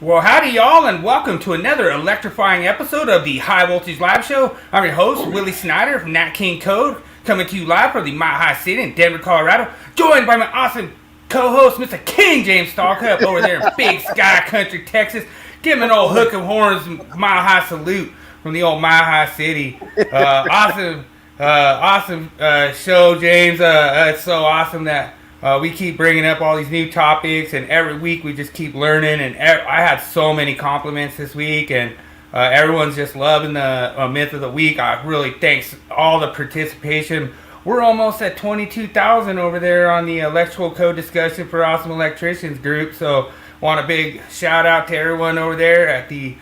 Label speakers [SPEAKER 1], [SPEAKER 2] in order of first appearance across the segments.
[SPEAKER 1] Well, howdy, y'all, and welcome to another electrifying episode of the High Voltage Live Show. I'm your host, Willie Snyder from Nat King Code, coming to you live from the Mile High City in Denver, Colorado, joined by my awesome co-host, Mr. King James Stalkup, over there in Big Sky Country, Texas. Give him an old hook of horns, Mile High salute from the old Mile High City. Awesome show, James. It's so awesome that we keep bringing up all these new topics, and every week we just keep learning. And I had so many compliments this week, and everyone's just loving the myth of the week. I really thanks all the participation. We're almost at 22,000 over there on the Electrical Code Discussion for Awesome Electricians group. So want a big shout out to everyone over there at the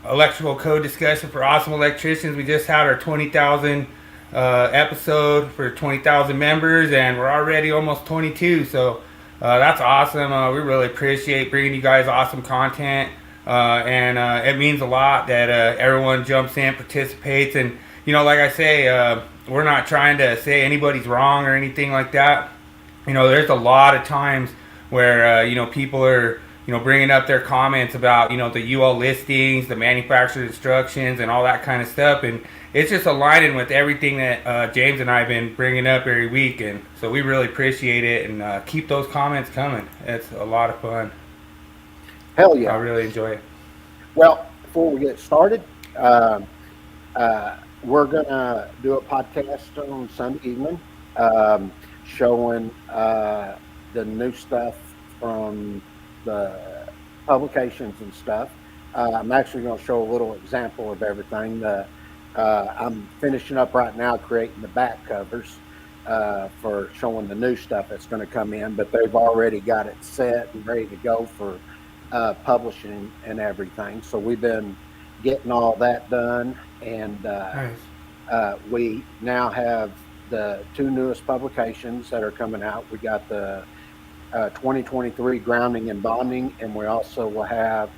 [SPEAKER 1] Electrical Code Discussion for Awesome Electricians. We just had our 20,000 episode for 20,000 members, and we're already almost 22. So that's awesome. We really appreciate bringing you guys awesome content, and it means a lot that everyone jumps in, participates, and like I say, we're not trying to say anybody's wrong or anything like that. There's a lot of times where people are bringing up their comments about the UL listings, the manufacturer instructions, and all that kind of stuff, and it's just aligning with everything that James and I have been bringing up every week, and so we really appreciate it, and keep those comments coming. It's a lot of fun.
[SPEAKER 2] Hell yeah.
[SPEAKER 1] I really enjoy it.
[SPEAKER 2] Well, before we get started, we're going to do a podcast on Sunday evening showing the new stuff from the publications and stuff. I'm actually going to show a little example of everything. I'm finishing up right now creating the back covers for showing the new stuff that's going to come in, but they've already got it set and ready to go for publishing and everything. So we've been getting all that done, and
[SPEAKER 1] Nice.
[SPEAKER 2] we now have the two newest publications that are coming out. We got the 2023 grounding and bonding, and we also will have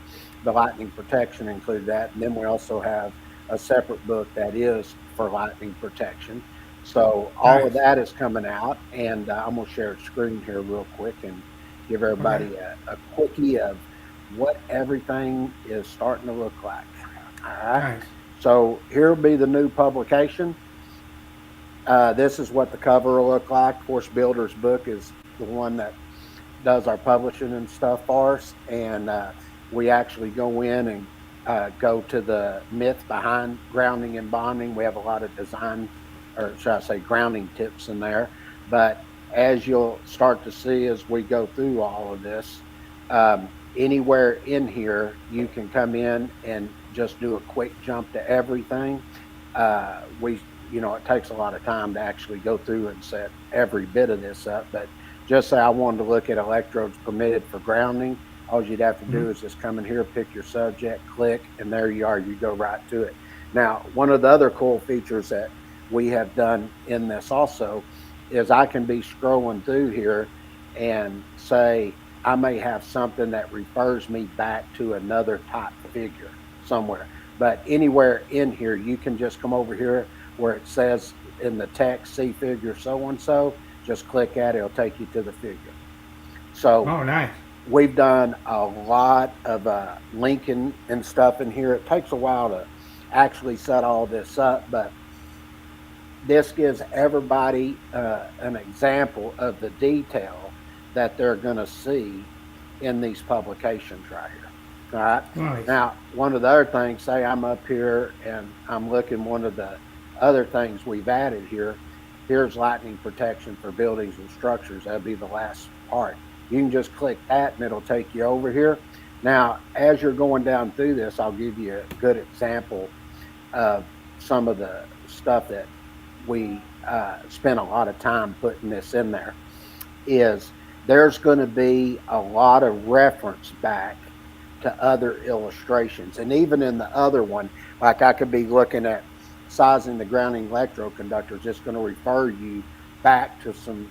[SPEAKER 2] the lightning protection included that, and then we also have a separate book that is for lightning protection. So all of that is coming out, and I'm going to share a screen here real quick and give everybody a quickie of what everything is starting to look like. All right.
[SPEAKER 1] Nice.
[SPEAKER 2] So here will be the new publication. This is what the cover will look like. Of course, Builder's Book is the one that does our publishing and stuff for us, and we actually go in and go to the myth behind grounding and bonding. We have a lot of design, or should I say grounding tips in there, but as you'll start to see as we go through all of this, anywhere in here you can come in and just do a quick jump to everything. It takes a lot of time to actually go through and set every bit of this up, but just say I wanted to look at electrodes permitted for grounding, all you'd have to do is just come in here, pick your subject, click, and there you are. You go right to it. Now, one of the other cool features that we have done in this also is I can be scrolling through here and say I may have something that refers me back to another type figure somewhere. But anywhere in here, you can just come over here where it says in the text, see figure so-and-so, just click at it, it'll take you to the figure. So
[SPEAKER 1] Nice.
[SPEAKER 2] We've done a lot of linking and stuff in here. It takes a while to actually set all this up, but this gives everybody an example of the detail that they're going to see in these publications right here. All right.
[SPEAKER 1] Nice.
[SPEAKER 2] Now, one of the other things, say I'm up here and I'm looking, one of the other things we've added here, here's lightning protection for buildings and structures. That'll be the last part. You can just click that and it'll take you over here. Now, as you're going down through this, I'll give you a good example of some of the stuff that we spent a lot of time putting this in there. Is there's going to be a lot of reference back to other illustrations. And even in the other one, like I could be looking at sizing the grounding electroconductors, it's going to refer you back to some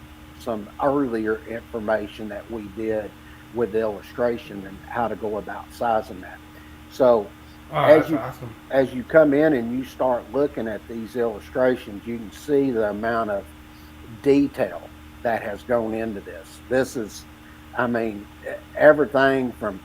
[SPEAKER 2] earlier information that we did with the illustration and how to go about sizing that. So as you come in and you start looking at these illustrations, you can see the amount of detail that has gone into this. This is, I mean, everything from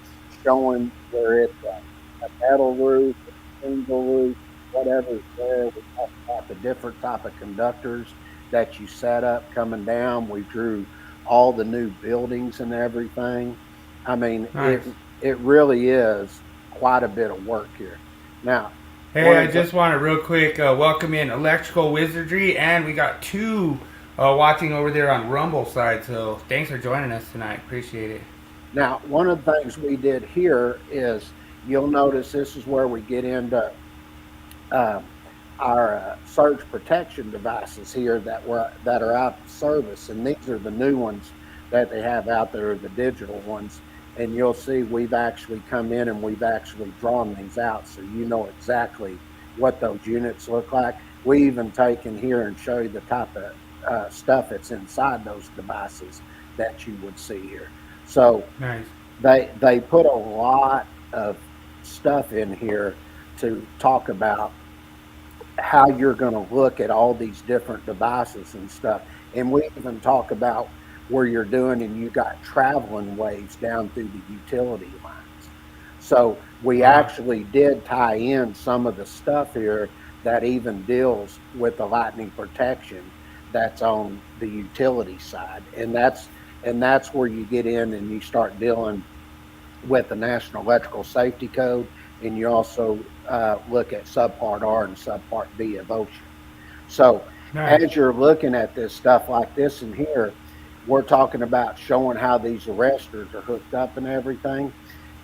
[SPEAKER 2] showing where it's a metal roof, a single roof, whatever's there. We talk about the different type of conductors that you set up coming down. We drew all the new buildings and everything. I mean,
[SPEAKER 1] Nice.
[SPEAKER 2] it really is quite a bit of work here. Now,
[SPEAKER 1] Hey,
[SPEAKER 2] one
[SPEAKER 1] I
[SPEAKER 2] of the
[SPEAKER 1] just want to real quick welcome in Electrical Wizardry, and we got two watching over there on Rumble side. So thanks for joining us tonight. Appreciate it.
[SPEAKER 2] Now, one of the things we did here is you'll notice this is where we get into um, our surge protection devices here that are out of service, and these are the new ones that they have out there, the digital ones. And you'll see we've actually come in and we've actually drawn these out, so you know exactly what those units look like. We even take in here and show you the type of stuff that's inside those devices that you would see here. So
[SPEAKER 1] Nice.
[SPEAKER 2] they put a lot of stuff in here to talk about how you're going to look at all these different devices and stuff. And we even talk about where you're doing and you got traveling waves down through the utility lines. So we
[SPEAKER 1] Wow.
[SPEAKER 2] actually did tie in some of the stuff here that even deals with the lightning protection that's on the utility side. And that's where you get in and you start dealing with the National Electrical Safety Code, and you also look at Subpart R and Subpart B of OSHA. So
[SPEAKER 1] Nice.
[SPEAKER 2] as you're looking at this stuff like this in here, we're talking about showing how these arresters are hooked up and everything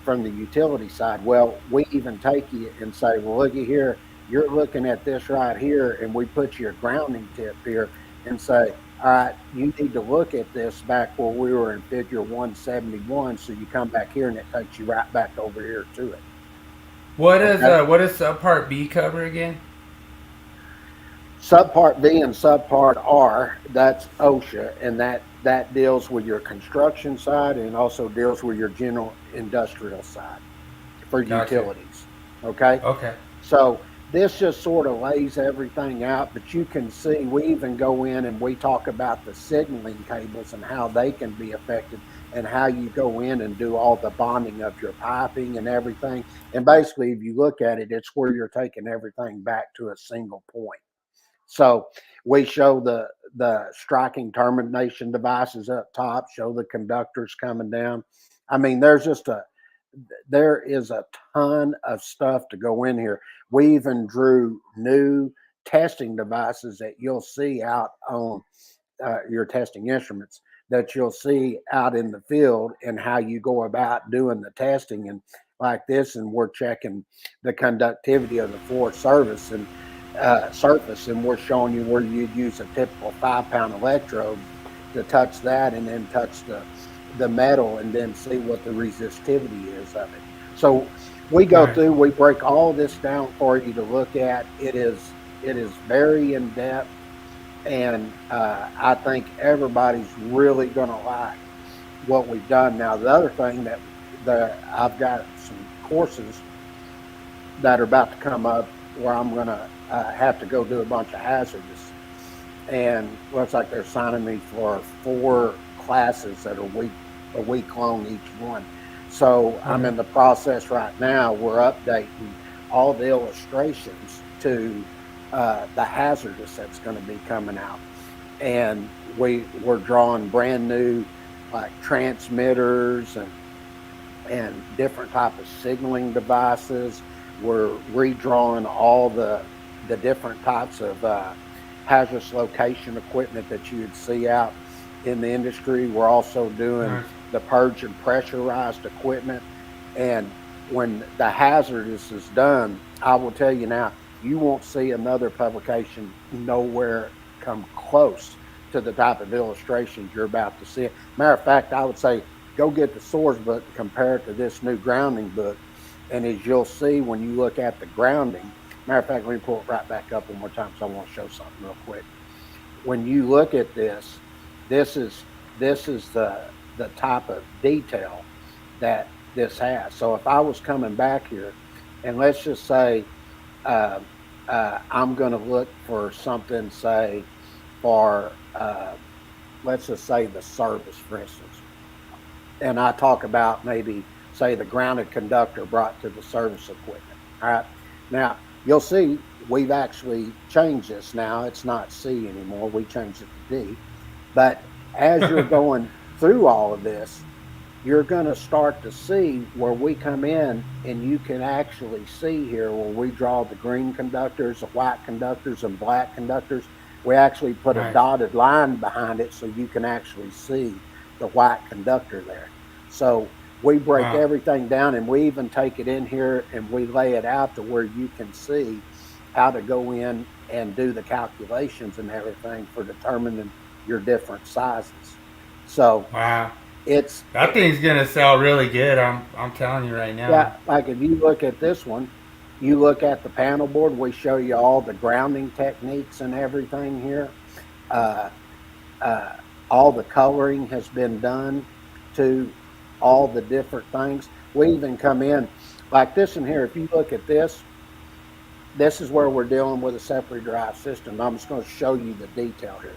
[SPEAKER 2] from the utility side. Well, we even take you and say, well, looky here, you're looking at this right here, and we put you a grounding tip here and say, all right, you need to look at this back where we were in figure 171. So you come back here and it takes you right back over here to it. Okay.
[SPEAKER 1] What does Part B cover again?
[SPEAKER 2] Subpart B and Subpart R, that's OSHA, and that deals with your construction side and also deals with your general industrial side for
[SPEAKER 1] Gotcha.
[SPEAKER 2] utilities. Okay.
[SPEAKER 1] Okay.
[SPEAKER 2] So this just sort of lays everything out, but you can see we even go in and we talk about the signaling cables and how they can be affected and how you go in and do all the bonding of your piping and everything. And basically, if you look at it, it's where you're taking everything back to a single point. So we show the striking termination devices up top, show the conductors coming down. I mean, there is a ton of stuff to go in here. We even drew new testing devices that you'll see out on your testing instruments that you'll see out in the field and how you go about doing the testing and like this. And we're checking the conductivity of the floor surface, and we're showing you where you'd use a typical 5-pound electrode to touch that and then touch the metal and then see what the resistivity is of it. So we go
[SPEAKER 1] Nice.
[SPEAKER 2] through, we break all this down for you to look at. It is very in depth, and I think everybody's really going to like what we've done. Now, the other thing that I've got some courses that are about to come up where I'm going to have to go do a bunch of hazardous, and looks like they're signing me for 4 classes that are a week long each one. So I'm
[SPEAKER 1] Okay.
[SPEAKER 2] in the process right now. We're updating all the illustrations to the hazardous that's going to be coming out, and we're drawing brand new like transmitters and different type of signaling devices. We're redrawing all the different types of hazardous location equipment that you would see out in the industry. We're also doing
[SPEAKER 1] Nice.
[SPEAKER 2] the purge and pressurized equipment. And when the hazardous is done, I will tell you now, you won't see another publication nowhere come close to the type of illustrations you're about to see. Matter of fact, I would say go get the source book and compare it to this new grounding book. And as you'll see when you look at the grounding, matter of fact, let me pull it right back up one more time because I want to show something real quick. When you look at this is the type of detail that this has. So if I was coming back here, and let's just say I'm going to look for something, say for let's just say the service, for instance, and I talk about maybe say the grounded conductor brought to the service equipment. All right. Now you'll see we've actually changed this now. It's not C anymore. We changed it to D. But as you're going through all of this, you're going to start to see where we come in, and you can actually see here where we draw the green conductors, the white conductors, and black conductors. We actually put a dotted line behind it so you can actually see the white conductor there. So we break everything down, and we even take it in here and we lay it out to where you can see how to go in and do the calculations and everything for determining your different sizes. So
[SPEAKER 1] that thing's gonna sell really good. I'm telling you right now.
[SPEAKER 2] Yeah, like if you look at this one, you look at the panel board. We show you all the grounding techniques and everything here. All the coloring has been done to all the different things. We even come in like this in here. If you look at this, this is where we're dealing with a separate drive system. I'm just going to show you the detail here.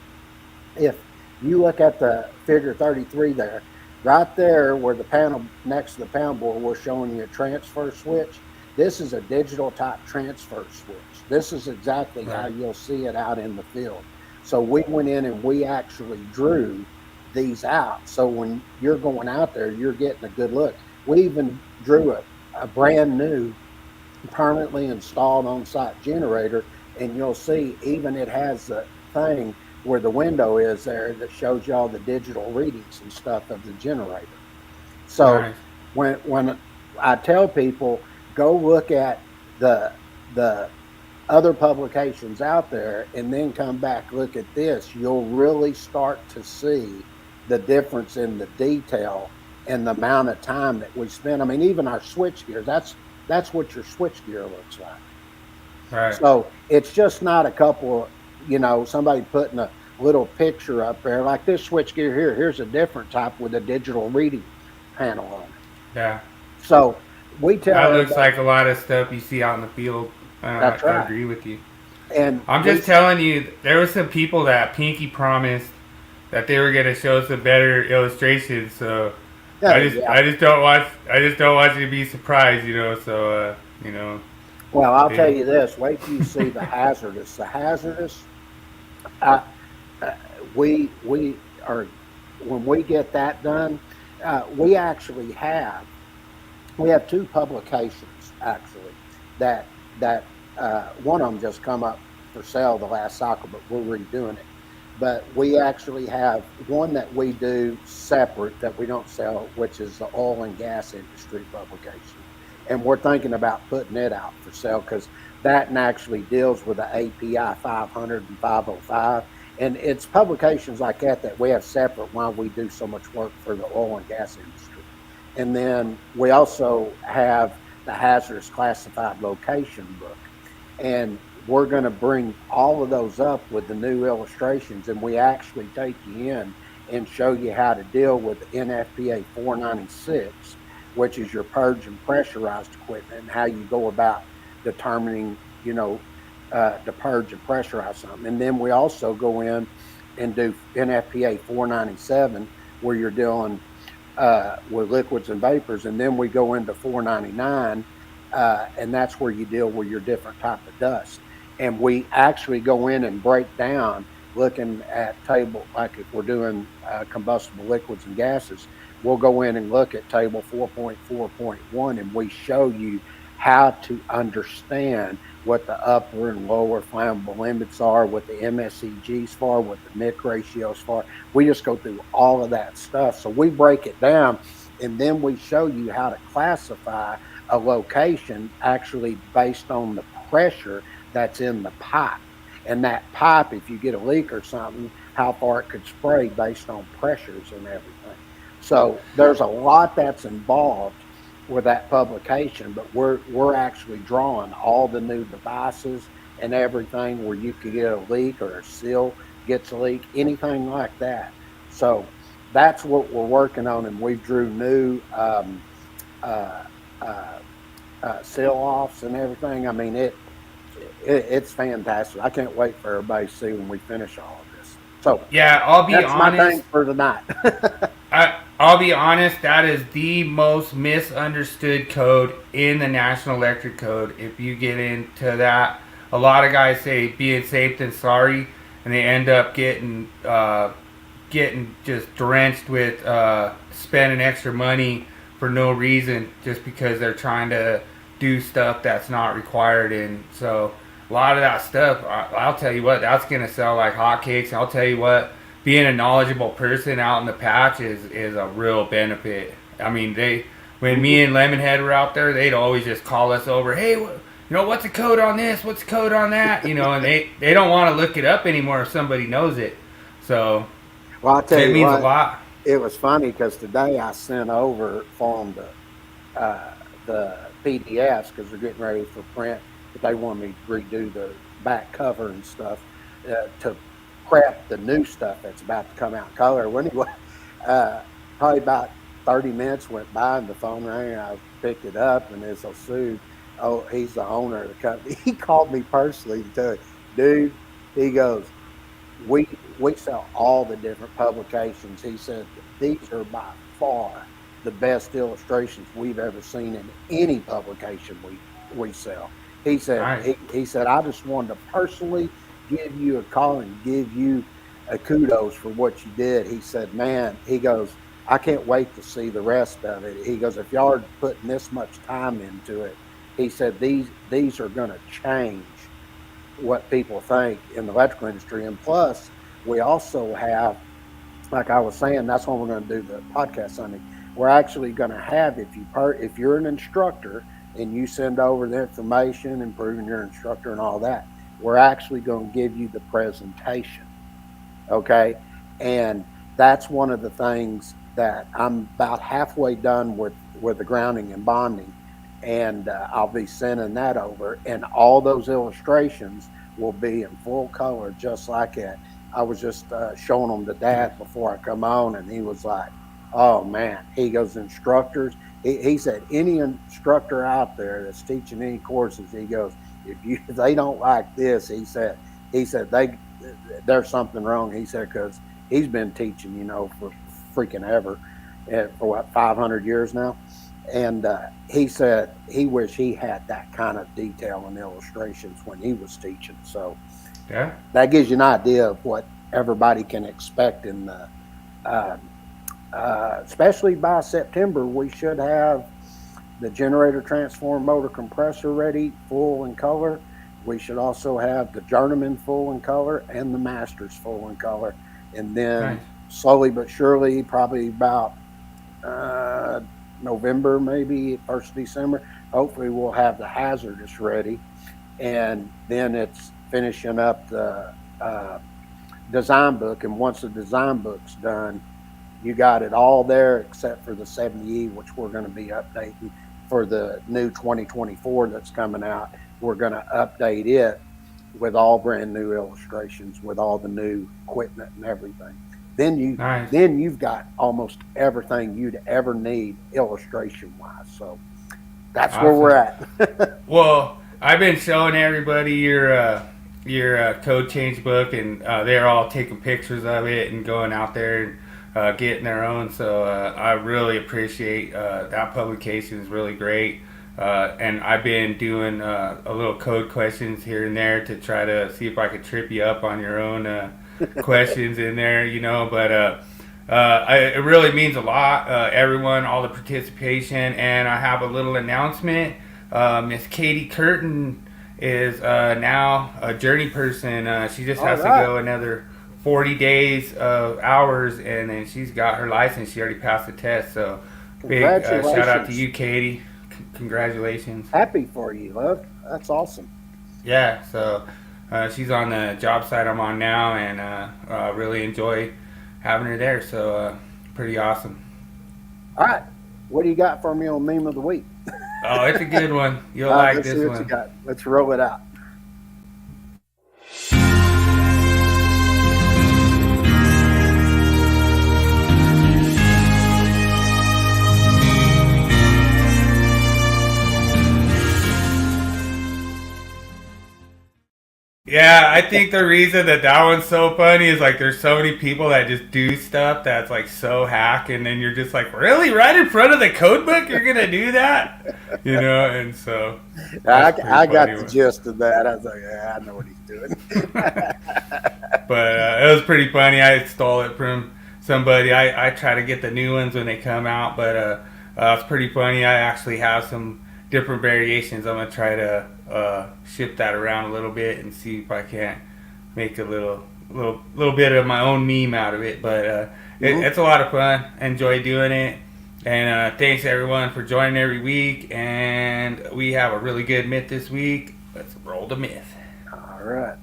[SPEAKER 2] If you look at the figure 33 there, right there where the panel next to the panel board, we're showing you a transfer switch. This is a digital type transfer switch. This is exactly how you'll see it out in the field. So we went in and we actually drew these out. So when you're going out there, you're getting a good look. We even drew a brand new permanently installed on-site generator, and you'll see even it has a thing where the window is there that shows you all the digital readings and stuff of the generator. So when I tell people, go look at the other publications out there and then come back, look at this, you'll really start to see the difference in the detail and the amount of time that we spend. I mean, even our switch gear, that's what your switch gear looks like. So it's just not a couple of, somebody putting a little picture up there like this switch gear here. Here's a different type with a digital reading panel on it.
[SPEAKER 1] Yeah.
[SPEAKER 2] So we tell
[SPEAKER 1] that looks like a lot of stuff you see out in the field.
[SPEAKER 2] That's right.
[SPEAKER 1] I agree with you.
[SPEAKER 2] And
[SPEAKER 1] I'm just telling you, there were some people that pinky promised that they were going to show some better illustrations. So I just don't want you to be surprised, So
[SPEAKER 2] Well, I'll tell you this. Wait till you see the hazardous. The hazardous. We are when we get that done. We actually have two publications actually that one of them just come up for sale the last cycle, but we're redoing it. But we actually have one that we do separate that we don't sell, which is the oil and gas industry publication. And we're thinking about putting it out for sale because that actually deals with the API 500 and 505. And it's publications like that we have separate while we do so much work for the oil and gas industry. And then we also have the hazardous classified location book. And we're going to bring all of those up with the new illustrations, and we actually take you in and show you how to deal with the NFPA 496, which is your purge and pressurized equipment, and how you go about determining, to purge and pressurize something. And then we also go in and do NFPA 497, where you're dealing with liquids and vapors, and then we go into 499, and that's where you deal with your different type of dust. And we actually go in and break down, looking at table, like if we're doing combustible liquids and gases, we'll go in and look at table 4.4.1, and we show you how to understand what the upper and lower flammable limits are, what the MSEGs for, what the NIC ratios for. We just go through all of that stuff. So we break it down, and then we show you how to classify a location actually based on the pressure that's in the pipe. And that pipe, if you get a leak or something, how far it could spray based on pressures and everything. So there's a lot that's involved with that publication, but we're actually drawing all the new devices and everything where you could get a leak or a seal gets a leak, anything like that. So that's what we're working on, and we drew new seal offs and everything. I mean, it's fantastic. I can't wait for everybody to see when we finish all of this. So
[SPEAKER 1] yeah, I'll be
[SPEAKER 2] that's
[SPEAKER 1] honest.
[SPEAKER 2] my thing for tonight.
[SPEAKER 1] I'll be honest, that is the most misunderstood code in the National Electric Code. If you get into that, a lot of guys say being safe than sorry, and they end up getting just drenched with spending extra money for no reason, just because they're trying to do stuff that's not required. And so a lot of that stuff, I'll tell you what, that's gonna sell like hotcakes. I'll tell you what, being a knowledgeable person out in the patch is a real benefit. I mean, when me and Lemonhead were out there, they'd always just call us over. Hey, what's the code on this? What's the code on that? And they don't want to look it up anymore if somebody knows it. So,
[SPEAKER 2] well, I'll tell you,
[SPEAKER 1] it means a lot.
[SPEAKER 2] It was funny because today I sent over for them the PDFs because they're getting ready for print, but they want me to redo the back cover and stuff to prep the new stuff that's about to come out in color. Well, anyway, probably about 30 minutes went by and the phone rang and I picked it up, and it's Sue. Oh, he's the owner of the company. He called me personally to tell me, dude, he goes, we sell all the different publications. He said these are by far the best illustrations we've ever seen in any publication we sell. He said,
[SPEAKER 1] nice.
[SPEAKER 2] he said, I just wanted to personally give you a call and give you a kudos for what you did. He said, man, he goes, I can't wait to see the rest of it. He goes, if y'all are putting this much time into it, he said, these are going to change what people think in the electrical industry. And plus, we also have, like I was saying, that's when we're going to do the podcast Sunday. We're actually going to have, if you're an instructor and you send over the information and proving you're an instructor and all that, we're actually going to give you the presentation. Okay. And that's one of the things that I'm about halfway done with the grounding and bonding. And I'll be sending that over. And all those illustrations will be in full color, just like it. I was just showing them to Dad before I come on, and he was like, oh, man. He goes, instructors. He said, any instructor out there that's teaching any courses, he goes, if they don't like this, he said there's something wrong. He said, because he's been teaching, for freaking ever, for what, 500 years now. And he said he wished he had that kind of detail and illustrations when he was teaching. So
[SPEAKER 1] yeah,
[SPEAKER 2] that gives you an idea of what everybody can expect in the, especially by September, we should have the generator, transformer, motor, compressor ready, full in color. We should also have the journeyman full in color and the masters full in color. And then slowly but surely, probably about November, maybe 1st of December, hopefully we'll have the hazardous ready. And then it's finishing up the design book. And once the design book's done, you got it all there except for the 70E, which we're going to be updating for the new 2024 that's coming out. We're going to update it with all brand new illustrations, with all the new equipment and everything. Then you've got almost everything you'd ever need illustration wise. So that's awesome. Where we're at.
[SPEAKER 1] Well, I've been showing everybody your code change book, and they're all taking pictures of it and going out there and getting their own. So I really appreciate that publication. Is really great. And I've been doing a little code questions here and there to try to see if I could trip you up on your own questions in there, but it really means a lot, everyone, all the participation. And I have a little announcement. Miss Katie Curtin is now a journey person. She just has to go another 40 days of hours, and then she's got her license. She already passed the test. So big shout out to you, Katie. Congratulations.
[SPEAKER 2] Happy for you, love. That's awesome.
[SPEAKER 1] Yeah, so she's on the job site I'm on now, and really enjoy having her there. So pretty awesome.
[SPEAKER 2] All right. What do you got for me on meme of the week?
[SPEAKER 1] Oh, it's a good one. You'll like
[SPEAKER 2] this
[SPEAKER 1] one.
[SPEAKER 2] See what you got. Let's roll it out.
[SPEAKER 1] Yeah, I think the reason that one's so funny is like there's so many people that just do stuff that's like so hack, and then you're just like, really, right in front of the code book, you're gonna do that, And so
[SPEAKER 2] I got the gist of that. I was like, yeah, I know what he's doing.
[SPEAKER 1] But it was pretty funny. I stole it from somebody. I try to get the new ones when they come out, but it's pretty funny. I actually have some different variations. I'm gonna try to ship that around a little bit and see if I can't make a little bit of my own meme out of it. But it's a lot of fun. Enjoy doing it. And thanks everyone for joining every week. And we have a really good myth this week. Let's roll the myth.
[SPEAKER 2] All right.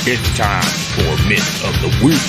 [SPEAKER 3] It's time for Myth of the Week.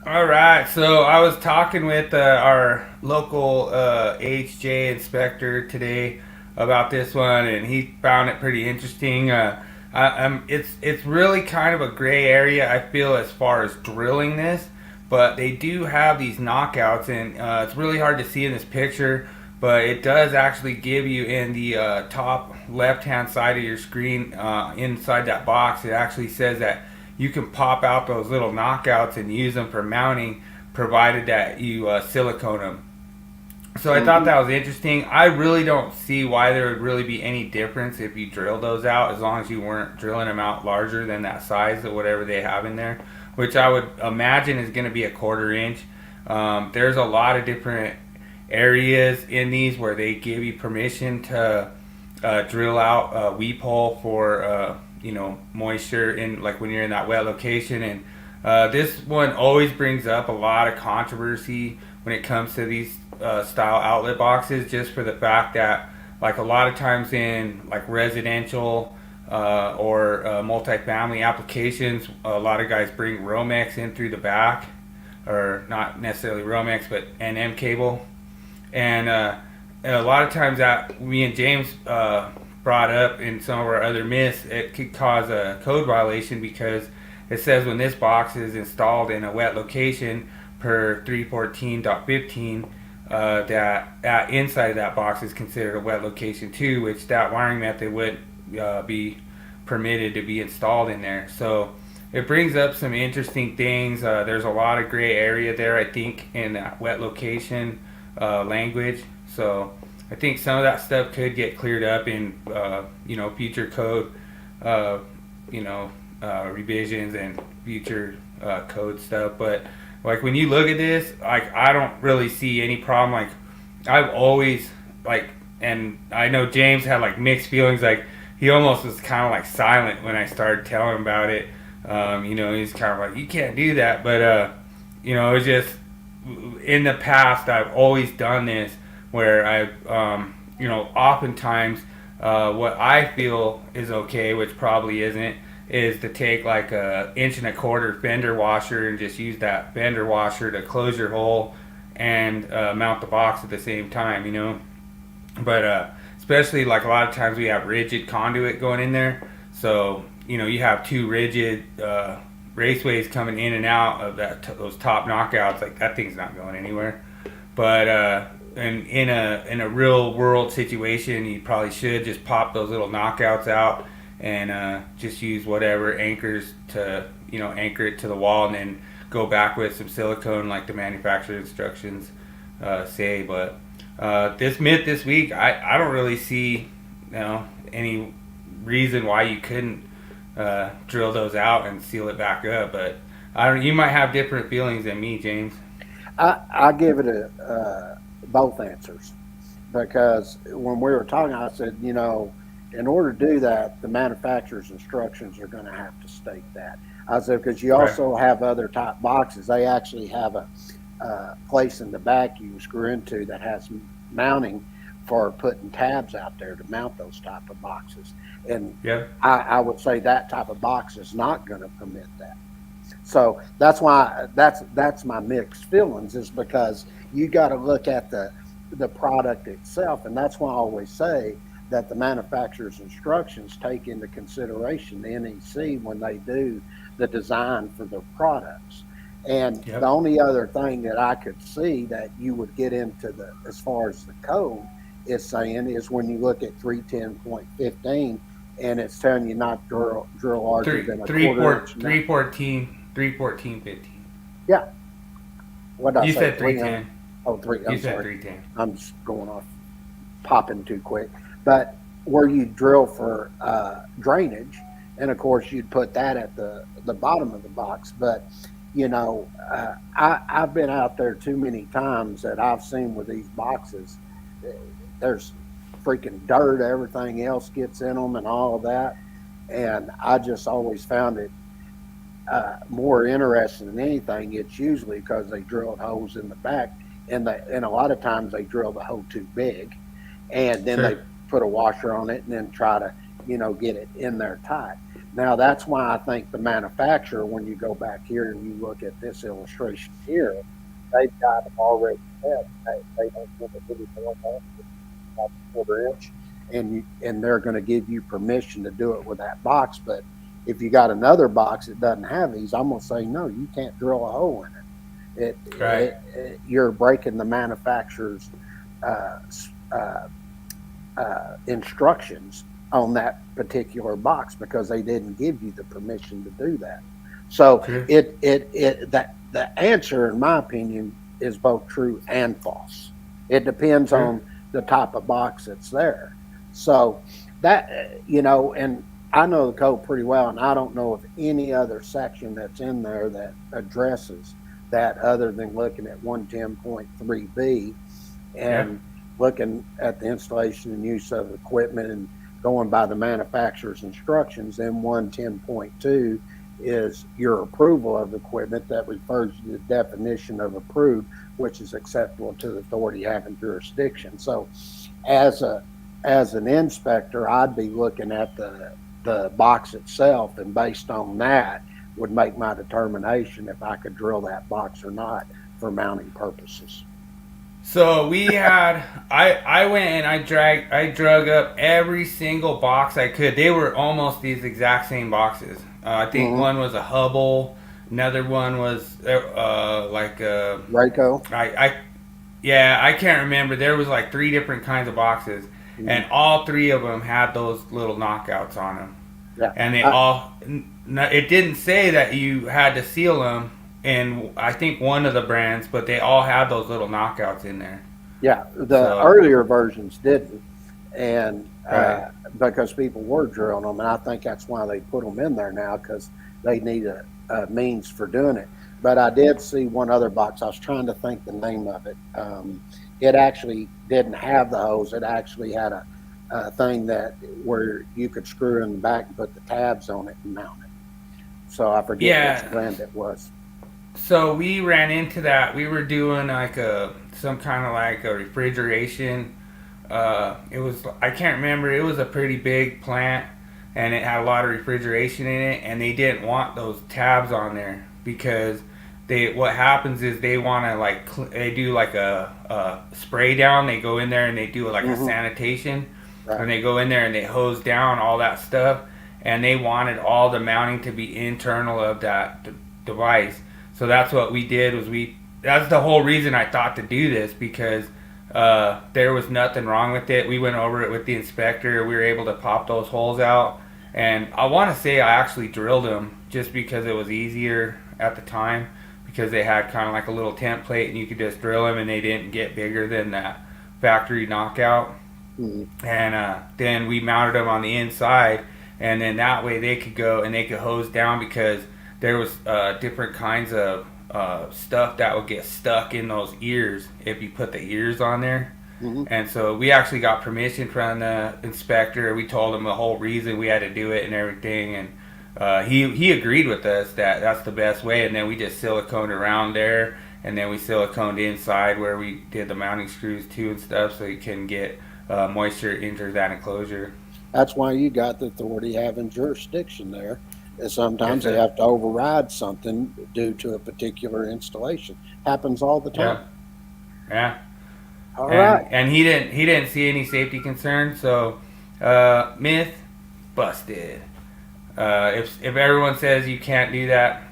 [SPEAKER 1] All right, so I was talking with our local HJ inspector today about this one, and he found it pretty interesting. It's really kind of a gray area, I feel, as far as drilling this. But they do have these knockouts, and it's really hard to see in this picture, but it does actually give you in the top left-hand side of your screen, inside that box, it actually says that you can pop out those little knockouts and use them for mounting, provided that you silicone them. So I thought that was interesting. I really don't see why there would really be any difference if you drill those out, as long as you weren't drilling them out larger than that size or whatever they have in there, which I would imagine is going to be a 1/4 inch. There's a lot of different areas in these where they give you permission to drill out a weep hole for moisture in, like when you're in that wet location. And this one always brings up a lot of controversy when it comes to these style outlet boxes, just for the fact that, like, a lot of times in like residential or multifamily applications, a lot of guys bring Romex in through the back, or not necessarily Romex, but NM cable. And a lot of times that me and James brought up in some of our other myths, it could cause a code violation, because it says when this box is installed in a wet location per 314.15, that inside of that box is considered a wet location too, which that wiring method would be permitted to be installed in there. So it brings up some interesting things. There's a lot of gray area there, I think, in that wet location language. So I think some of that stuff could get cleared up in future code revisions and future code stuff. But like when you look at this, like, I don't really see any problem. Like, I've always, like, and I know James had like mixed feelings. Like, he almost was kind of like silent when I started telling him about it. He's kind of like, you can't do that. But it was just, in the past I've always done this, where I've oftentimes what I feel is okay, which probably isn't, is to take like a 1.25 inch fender washer and just use that fender washer to close your hole and mount the box at the same time, But especially, like, a lot of times we have rigid conduit going in there, so you have two rigid raceways coming in and out of those top knockouts. Like, that thing's not going anywhere. But and in a real world situation, you probably should just pop those little knockouts out and just use whatever anchors to anchor it to the wall, and then go back with some silicone like the manufacturer instructions say. But this myth this week, I don't really see any reason why you couldn't drill those out and seal it back up. But you might have different feelings than me, James.
[SPEAKER 2] I give it both answers, because when we were talking, I said, in order to do that, the manufacturer's instructions are going to have to state that. I said, because you also have other type boxes. They actually have a place in the back you can screw into that has mounting for putting tabs out there to mount those type of boxes. And
[SPEAKER 1] Yep.
[SPEAKER 2] I would say that type of box is not going to permit that. So that's why that's my mixed feelings, is because you got to look at the product itself. And that's why I always say that the manufacturer's instructions take into consideration the NEC when they do the design for their products. And
[SPEAKER 1] Yep.
[SPEAKER 2] the only other thing that I could see that you would get into as far as the code is saying is when you look at 310.15 and it's telling you not drill larger than a quarter inch.
[SPEAKER 1] 314.15.
[SPEAKER 2] Yeah. What did I
[SPEAKER 1] You
[SPEAKER 2] say?
[SPEAKER 1] said 310.
[SPEAKER 2] Oh, three.
[SPEAKER 1] You
[SPEAKER 2] I'm
[SPEAKER 1] said
[SPEAKER 2] sorry.
[SPEAKER 1] 310.
[SPEAKER 2] I'm just going off, popping too quick. But where you drill for drainage, and of course you'd put that at the bottom of the box. But you know, I've been out there too many times that I've seen with these boxes, there's freaking dirt, everything else gets in them and all of that. And I just always found it more interesting than anything. It's usually because they drilled holes in the back, and a lot of times they drill the hole too big, and then
[SPEAKER 1] Sure.
[SPEAKER 2] they put a washer on it and then try to, get it in there tight. Now that's why I think the manufacturer, when you go back here and you look at this illustration here, they've got them already set. They don't give it any more than about a quarter inch, and they're going to give you permission to do it with that box. But if you got another box that doesn't have these, I'm going to say no, you can't drill a hole in it.
[SPEAKER 1] Right.
[SPEAKER 2] You're breaking the manufacturer's instructions on that particular box because they didn't give you the permission to do that. So
[SPEAKER 1] Sure.
[SPEAKER 2] that the answer, in my opinion, is both true and false. It depends
[SPEAKER 1] Sure.
[SPEAKER 2] on the type of box that's there. So that, and I know the code pretty well, and I don't know of any other section that's in there that addresses that other than looking at 110.3B and looking at the installation and use of equipment and going by the manufacturer's instructions. Then 110.2 is your approval of equipment that refers to the definition of approved, which is acceptable to the authority having jurisdiction. So as an inspector, I'd be looking at the box itself, and based on that would make my determination if I could drill that box or not for mounting purposes.
[SPEAKER 1] So we had, I went and I drug up every single box I could. They were almost these exact same boxes. I think one was a Hubble, another one was like a
[SPEAKER 2] Rayco.
[SPEAKER 1] I can't remember. There was like 3 different kinds of boxes, and all 3 of them had those little knockouts on them.
[SPEAKER 2] Yeah.
[SPEAKER 1] And they it didn't say that you had to seal them in, I think, one of the brands, but they all had those little knockouts in there.
[SPEAKER 2] Yeah, the earlier versions didn't, and
[SPEAKER 1] Right.
[SPEAKER 2] because people were drilling them, and I think that's why they put them in there now, because they need a means for doing it. But I did see one other box. I was trying to think the name of it. It actually didn't have the hose. It actually had a thing where you could screw in the back and put the tabs on it and mount it. So I forget which brand it was.
[SPEAKER 1] So we ran into that. We were doing like some kind of like a refrigeration. It was, I can't remember. It was a pretty big plant, and it had a lot of refrigeration in it, and they didn't want those tabs on there because what happens is they want to they do like a spray down. They go in there and they do like a sanitation, and they go in there and they hose down all that stuff, and they wanted all the mounting to be internal of that device. So that's what we did. That's the whole reason I thought to do this, because there was nothing wrong with it. We went over it with the inspector. We were able to pop those holes out, and I want to say I actually drilled them just because it was easier at the time, because they had kind of like a little template and you could just drill them and they didn't get bigger than that factory knockout. And then we mounted them on the inside, and then that way they could go and they could hose down, because there was different kinds of stuff that would get stuck in those ears if you put the ears on there. And so we actually got permission from the inspector. We told him the whole reason we had to do it and everything, and he agreed with us that that's the best way. And then we just siliconed around there, and then we siliconed inside where we did the mounting screws too and stuff, so you can get moisture enters that enclosure.
[SPEAKER 2] That's why you got the authority having jurisdiction there. And sometimes
[SPEAKER 1] Yes,
[SPEAKER 2] they
[SPEAKER 1] sir.
[SPEAKER 2] have to override something due to a particular installation. Happens all the time.
[SPEAKER 1] Yeah.
[SPEAKER 2] All
[SPEAKER 1] And
[SPEAKER 2] right.
[SPEAKER 1] and he didn't see any safety concerns. So myth busted. If everyone says you can't do that,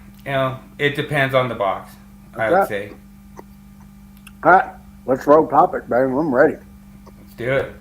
[SPEAKER 1] it depends on the box. I would say.
[SPEAKER 2] All right. Let's roll topic, baby. I'm ready.
[SPEAKER 1] Let's do it.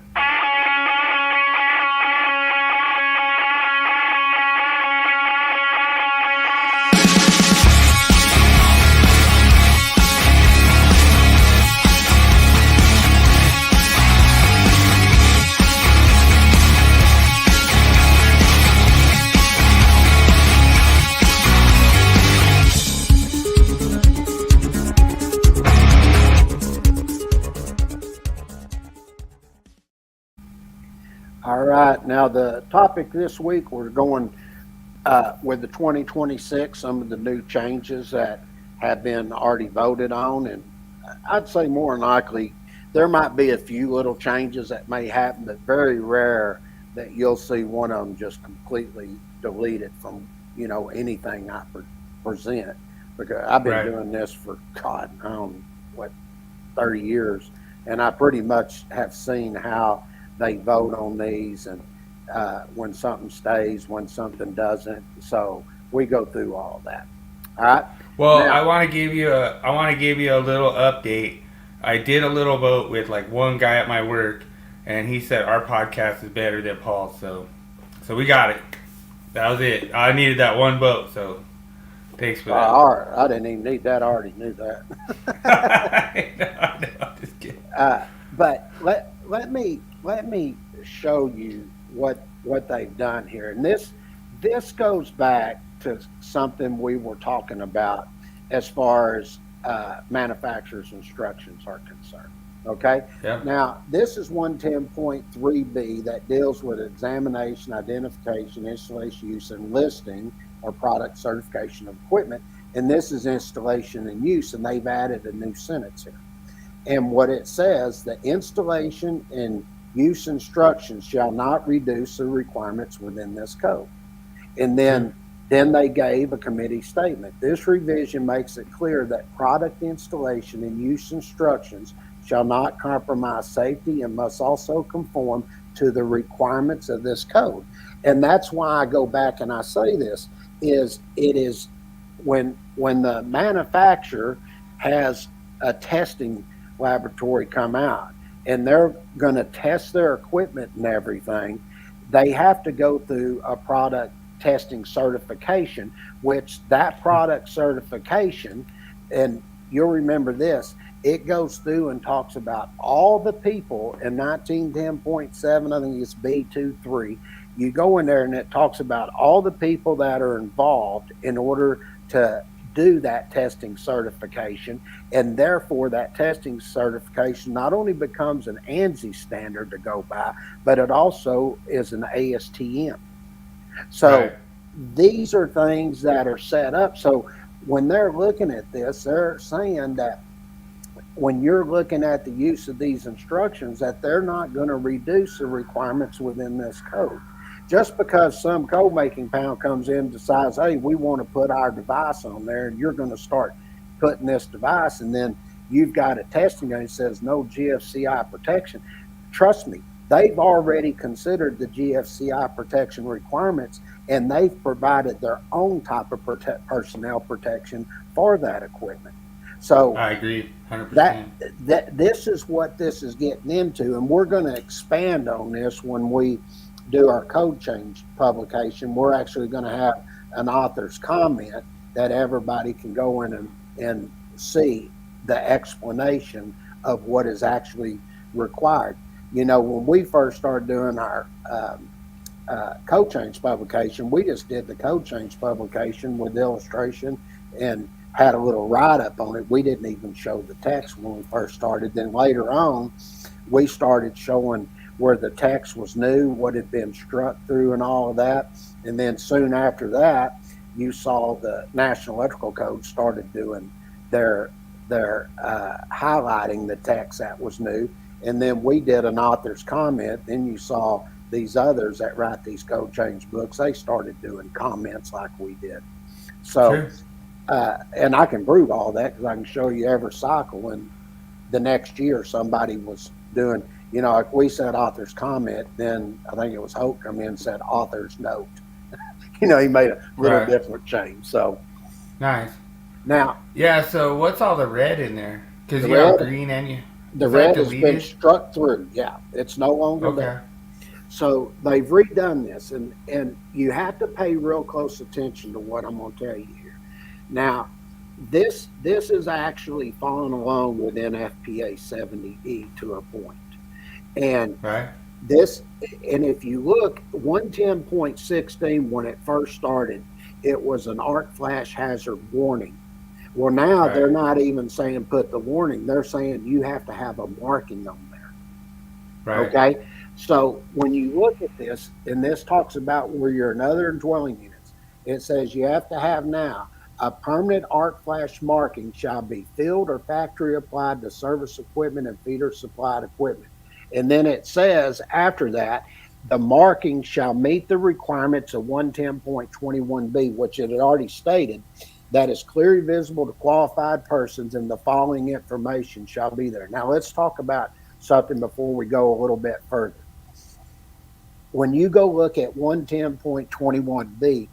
[SPEAKER 2] All right. Now, the topic this week, we're going with the 2026, some of the new changes that have been already voted on. And I'd say more than likely, there might be a few little changes that may happen, but very rare that you'll see one of them just completely deleted from, anything I present. Because I've been
[SPEAKER 1] Right.
[SPEAKER 2] doing this for, God, 30 years. And I pretty much have seen how they vote on these and when something stays, when something doesn't. So we go through all that. All right.
[SPEAKER 1] Well,
[SPEAKER 2] Now-
[SPEAKER 1] I want to give you a little update. I did a little vote with like one guy at my work, and he said our podcast is better than Paul's. So we got it. That was it. I needed that one vote. So thanks for that.
[SPEAKER 2] All right. I didn't even need that. I already knew that.
[SPEAKER 1] I know, I'm just kidding.
[SPEAKER 2] But let me show you what they've done here, and this goes back to something we were talking about as far as manufacturer's instructions are concerned. Okay.
[SPEAKER 1] Yeah.
[SPEAKER 2] Now this is 110.3b that deals with examination, identification, installation, use, and listing or product certification of equipment, and this is installation and use, and they've added a new sentence here. And what it says, the installation and use instructions shall not reduce the requirements within this code. And then they gave a committee statement. This revision makes it clear that product installation and use instructions shall not compromise safety and must also conform to the requirements of this code. And that's why I go back and I say this, it is when the manufacturer has a testing laboratory come out and they're going to test their equipment and everything, they have to go through a product testing certification, which that product certification, and you'll remember this, it goes through and talks about all the people in 1910.7, I think it's B23, you go in there and it talks about all the people that are involved in order to do that testing certification, and therefore that testing certification not only becomes an ANSI standard to go by, but it also is an ASTM. So
[SPEAKER 1] Right.
[SPEAKER 2] These are things that are set up. So when they're looking at this, they're saying that when you're looking at the use of these instructions, that they're not going to reduce the requirements within this code. Just because some code making panel comes in and decides, hey, we want to put our device on there, and you're going to start putting this device, and then you've got a testing that says no GFCI protection. Trust me, they've already considered the GFCI protection requirements, and they've provided their own type of personnel protection for that equipment. So
[SPEAKER 1] I agree, 100%.
[SPEAKER 2] that this is what this is getting into, and we're going to expand on this when we do our code change publication. We're actually going to have an author's comment that everybody can go in and see the explanation of what is actually required. When we first started doing our code change publication, we just did the code change publication with illustration and had a little write-up on it. We didn't even show the text when we first started. Then later on, we started showing where the text was new, what had been struck through and all of that. And then soon after that, you saw the National Electrical Code started doing their highlighting the text that was new. And then we did an author's comment. Then you saw these others that write these code change books. They started doing comments like we did. So, and I can prove all that because I can show you every cycle. And the next year, somebody was doing, you know, like we said author's comment, then I think it was Hope come in and said author's note. You know, he made a little different change. So
[SPEAKER 1] nice.
[SPEAKER 2] Now,
[SPEAKER 1] yeah. So what's all the red in there? Because you have green and you.
[SPEAKER 2] The red has been struck through. Yeah, it's no longer there. So they've redone this, and you have to pay real close attention to what I'm going to tell you here. Now, this is actually following along with NFPA 70E to a point. And this, and if you look, 110.16 when it first started, it was an arc flash hazard warning. Well, now they're not even saying put the warning. They're saying you have to have a marking on there. Okay? So when you look at this, and this talks about where you're in other dwelling units, it says you have to have now a permanent arc flash marking shall be field or factory applied to service equipment and feeder supplied equipment. And then it says after that, the marking shall meet the requirements of 110.21B, which it had already stated, that is clearly visible to qualified persons, and the following information shall be there. Now let's talk about something before we go a little bit further. When you go look at 110.21B,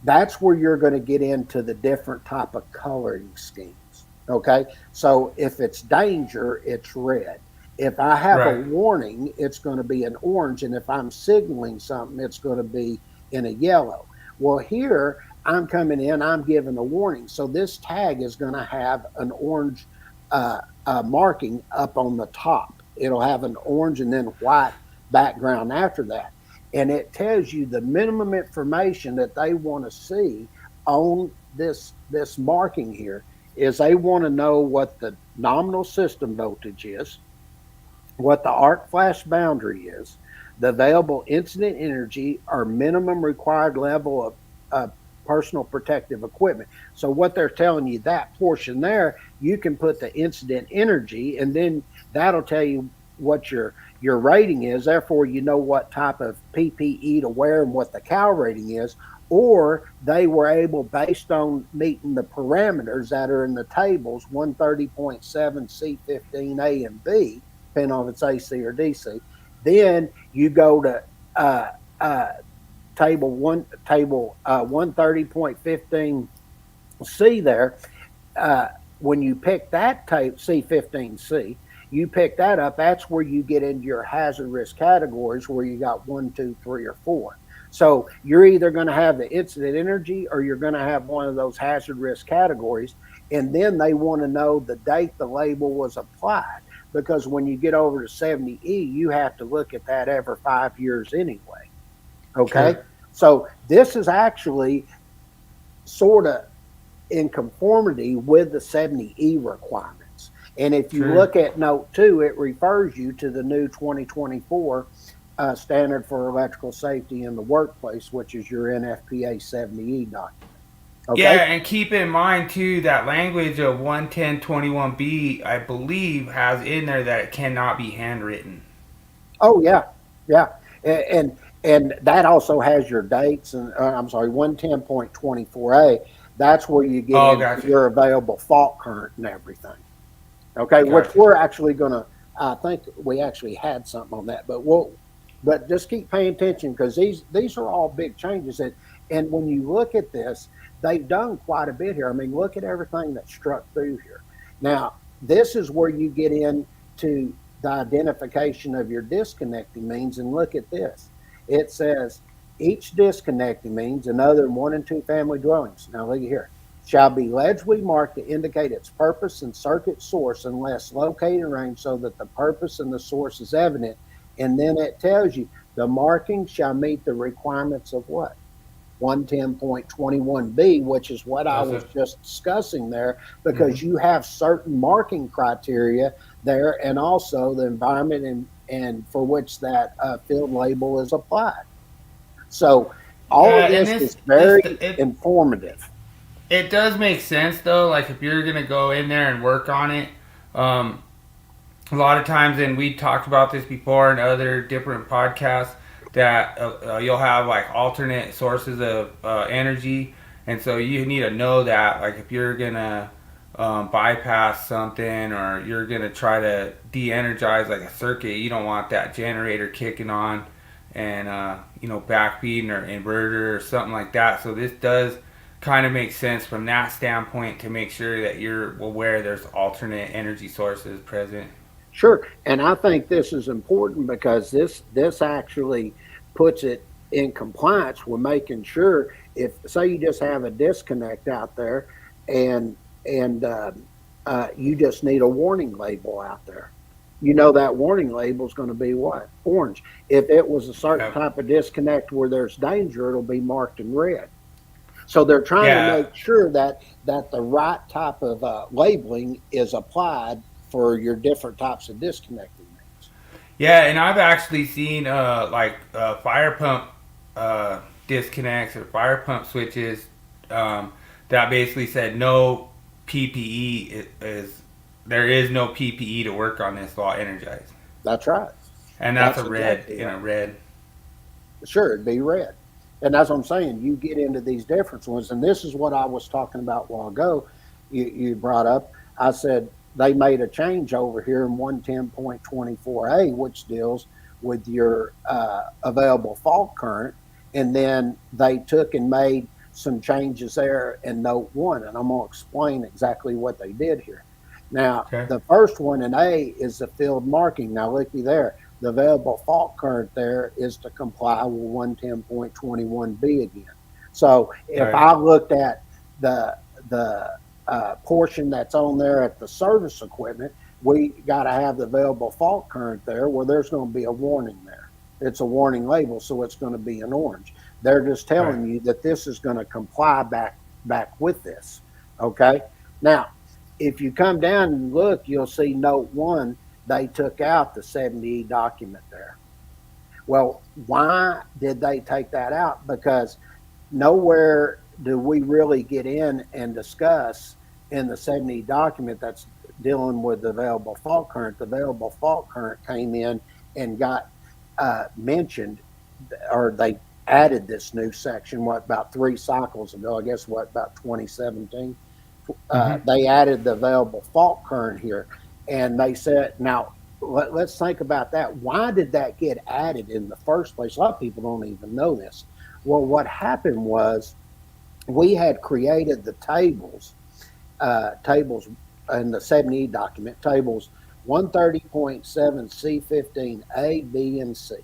[SPEAKER 2] that's where you're going to get into the different type of coloring schemes. Okay, so if it's danger, it's red. If I have a warning, it's going to be an orange, and if I'm signaling something, it's going to be in a yellow. Well, here I'm coming in, I'm giving a warning, so this tag is going to have an orange marking up on the top. It'll have an orange and then white background after that, and it tells you the minimum information that they want to see on this marking here is they want to know what the nominal system voltage is, what the arc flash boundary is, the available incident energy or minimum required level of personal protective equipment. So what they're telling you, that portion there, you can put the incident energy, and then that'll tell you what your rating is. Therefore, you know what type of PPE to wear and what the cal rating is. Or they were able, based on meeting the parameters that are in the tables, 130.7 C15A and B, depending on if it's AC or DC. Then you go to table 130.15 C there. When you pick that tape, C15C, you pick that up. That's where you get into your hazard risk categories, where you got 1, 2, 3, or 4. So you're either going to have the incident energy or you're going to have one of those hazard risk categories. And then they want to know the date the label was applied, because when you get over to 70E, you have to look at that every 5 years anyway. Okay. Sure. So this is actually sort of in conformity with the 70E requirements. And if you look at note 2, it refers you to the new 2024 standard for electrical safety in the workplace, which is your NFPA 70E document. Okay?
[SPEAKER 1] Yeah, and keep in mind too that language of 110.21B, I believe, has in there that it cannot be handwritten.
[SPEAKER 2] Oh yeah, and that also has your dates, and 110.24A. That's where you get your available fault current and everything. Okay, which we're actually going to. I think we actually had something on that, but just keep paying attention, because these are all big changes, and when you look at this, they've done quite a bit here. I mean, look at everything that's struck through here. Now, this is where you get into the identification of your disconnecting means, and look at this. It says each disconnecting means in other than 1 and 2 family dwellings. Now look here. Shall be legibly marked to indicate its purpose and circuit source unless located in range, so that the purpose and the source is evident. And then it tells you the marking shall meet the requirements of what? 110.21B, which is what I was just discussing there, because you have certain marking criteria there, and also the environment and for which that field label is applied. So all of this is very informative.
[SPEAKER 1] It does make sense though, like if you're gonna go in there and work on it, a lot of times, and we talked about this before in other different podcasts, that you'll have like alternate sources of energy, and so you need to know that, like, if you're gonna bypass something, or you're gonna try to de-energize like a circuit, you don't want that generator kicking on and backbeating or inverter or something like that. So this does kind of make sense from that standpoint, to make sure that you're aware there's alternate energy sources present.
[SPEAKER 2] Sure. And I think this is important because this actually puts it in compliance with making sure, if say you just have a disconnect out there, and you just need a warning label out there. You know that warning label is going to be what? Orange. If it was a certain type of disconnect where there's danger, it'll be marked in red. So they're trying to make sure that the right type of labeling is applied for your different types of disconnecting needs.
[SPEAKER 1] Yeah, and I've actually seen fire pump disconnects or fire pump switches that basically said no PPE there is no PPE to work on this while energized.
[SPEAKER 2] That's right.
[SPEAKER 1] And that's a red, exactly red.
[SPEAKER 2] Sure, it'd be red. And that's what I'm saying. You get into these different ones, and this is what I was talking about a while ago. You brought up. I said they made a change over here in 110.24a, which deals with your available fault current, and then they took and made some changes there in Note 1, and I'm going to explain exactly what they did here. Now, The first one in A is the field marking. Now, looky there. The available fault current there is to comply with 110.21b again. So if I looked at the portion that's on there at the service equipment, we got to have the available fault current there, where there's going to be a warning there. It's a warning label, so it's going to be an orange. They're just telling you that this is going to comply back with this. Okay. Now, if you come down and look, you'll see Note 1. They took out the 70E document there. Well, why did they take that out? Because nowhere do we really get in and discuss in the 70E document that's dealing with the available fault current. The available fault current came in and got mentioned, or they added this new section, about 3 cycles ago, I guess, about 2017. They added the available fault current here. And they said, now, let's think about that. Why did that get added in the first place? A lot of people don't even know this. Well, what happened was we had created the tables in the 70E document, tables 130.7C15A, B, and C.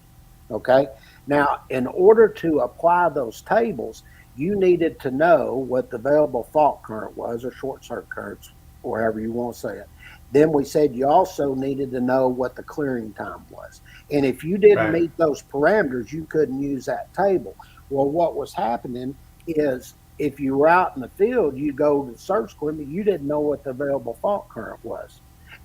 [SPEAKER 2] Okay? Now, in order to apply those tables, you needed to know what the available fault current was, or short circuit currents, or however you want to say it. Then we said you also needed to know what the clearing time was. And if you didn't meet those parameters, you couldn't use that table. Well, what was happening is, if you were out in the field, you go to the service equipment, you didn't know what the available fault current was.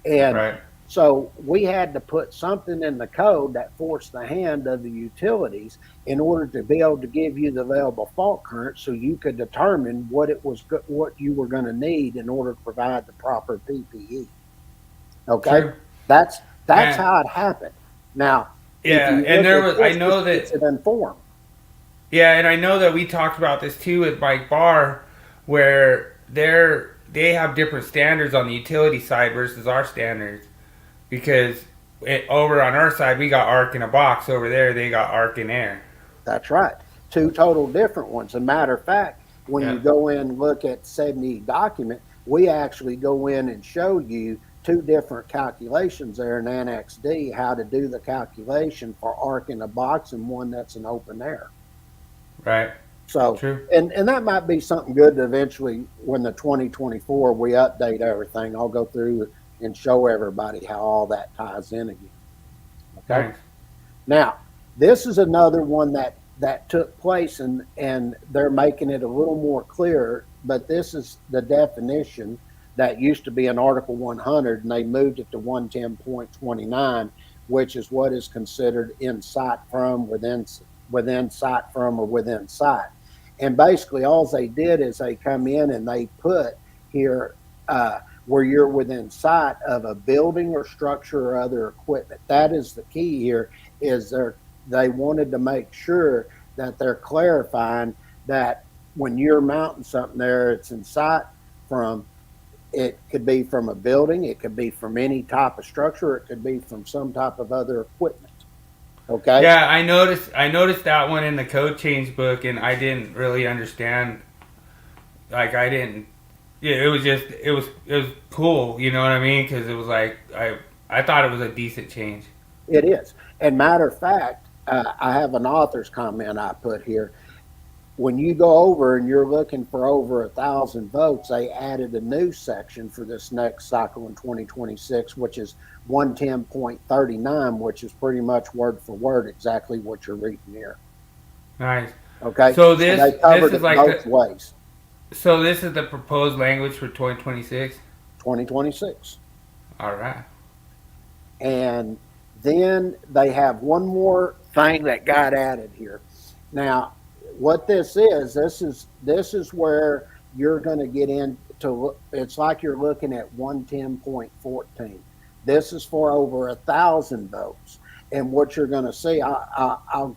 [SPEAKER 2] And so we had to put something in the code that forced the hand of the utilities in order to be able to give you the available fault current, so you could determine what you were going to need in order to provide the proper PPE. Okay, that's how it happened. Now,
[SPEAKER 1] and there was, I know that
[SPEAKER 2] it's informed.
[SPEAKER 1] Yeah, and I know that we talked about this too with Mike Barr, where they have different standards on the utility side versus our standards, because over on our side we got arc in a box. Over there they got arc in air.
[SPEAKER 2] That's right, 2 total different ones. As a matter of fact, when you go in and look at 70 document, we actually go in and show you 2 different calculations there in Annex D, how to do the calculation for arc in a box and one that's an open air.
[SPEAKER 1] Right.
[SPEAKER 2] So, and that might be something good to eventually, when the 2024 we update everything, I'll go through and show everybody how all that ties in again. Okay. Nice. Now, this is another one that took place, and they're making it a little more clear, but this is the definition that used to be in Article 100, and they moved it to 110.29, which is what is considered in sight from, within sight from, or within sight. And basically all they did is they come in and they put here where you're within sight of a building or structure or other equipment. That is the key here, is they wanted to make sure that they're clarifying that when you're mounting something there, it's in sight from, it could be from a building, it could be from any type of structure, it could be from some type of other equipment. Okay?
[SPEAKER 1] Yeah, I noticed that one in the code change book, and I didn't really understand. Like, I didn't. Yeah, it was cool. You know what I mean? Because it was like I thought it was a decent change.
[SPEAKER 2] It is. And matter of fact, I have an author's comment I put here. When you go over and you're looking for over 1,000 votes, they added a new section for this next cycle in 2026, which is 110.39, which is pretty much word for word exactly what you're reading here.
[SPEAKER 1] Nice.
[SPEAKER 2] Okay.
[SPEAKER 1] So this
[SPEAKER 2] is
[SPEAKER 1] like
[SPEAKER 2] both ways.
[SPEAKER 1] So this is the proposed language for 2026.
[SPEAKER 2] 2026.
[SPEAKER 1] All right.
[SPEAKER 2] And then they have one more thing that got added here. Now, what this is where you're going to get into, it's like you're looking at 110.14. This is for over 1,000 votes. And what you're going to see, I'll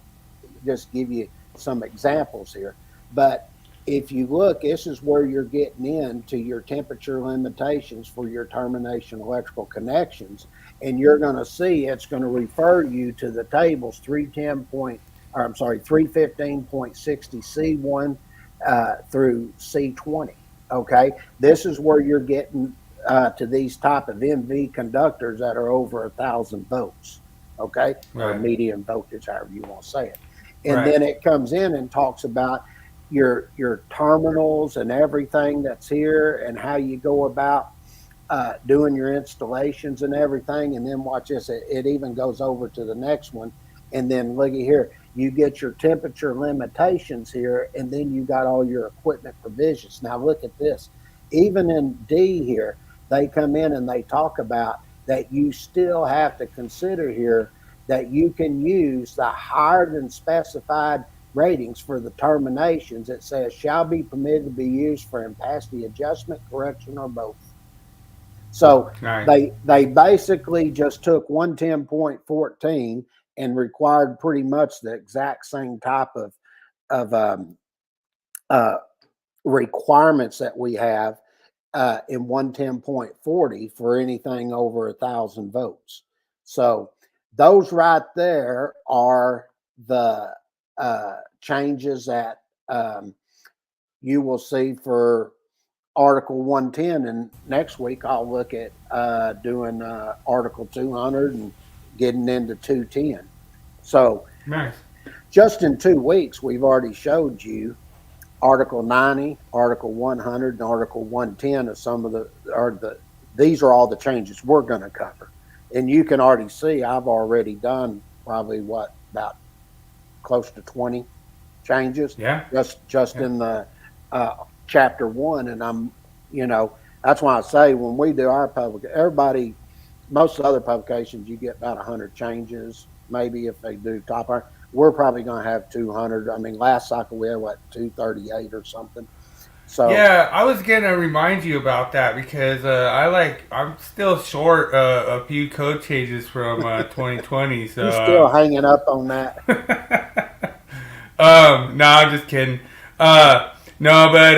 [SPEAKER 2] just give you some examples here. But if you look, this is where you're getting into your temperature limitations for your termination electrical connections. And you're going to see it's going to refer you to the tables 315.60 C1 through C20. Okay, this is where you're getting to these type of MV conductors that are over 1,000 volts. Okay,
[SPEAKER 1] right.
[SPEAKER 2] Or medium voltage, however you want to say it. And
[SPEAKER 1] right.
[SPEAKER 2] then it comes in and talks about your terminals and everything that's here and how you go about doing your installations and everything. And then watch this, it even goes over to the next one. And then look at here, you get your temperature limitations here, and then you got all your equipment provisions. Now look at this. Even in D here, they come in and they talk about that you still have to consider here that you can use the higher than specified ratings for the terminations. It says shall be permitted to be used for impacity adjustment, correction, or both. So
[SPEAKER 1] nice.
[SPEAKER 2] they basically just took 110.14 and required pretty much the exact same type of requirements that we have in 110.40 for anything over 1,000 votes. So those right there are the changes that you will see for Article 110, and next week I'll look at doing Article 200 and getting into 210. So
[SPEAKER 1] nice.
[SPEAKER 2] Just in 2 weeks, we've already showed you Article 90, Article 100, and Article 110 of some of these are all the changes we're going to cover. And you can already see I've already done probably about close to 20 changes.
[SPEAKER 1] Yeah.
[SPEAKER 2] Just in the chapter 1. And I'm, that's why I say when we do our most other publications, you get about 100 changes, maybe if they do top art. We're probably going to have 200. I mean, last cycle we had 238 or something. So
[SPEAKER 1] yeah, I was gonna remind you about that because I'm still short a few code changes from 2020. So
[SPEAKER 2] you're still hanging up on that.
[SPEAKER 1] No, I'm just kidding. No, but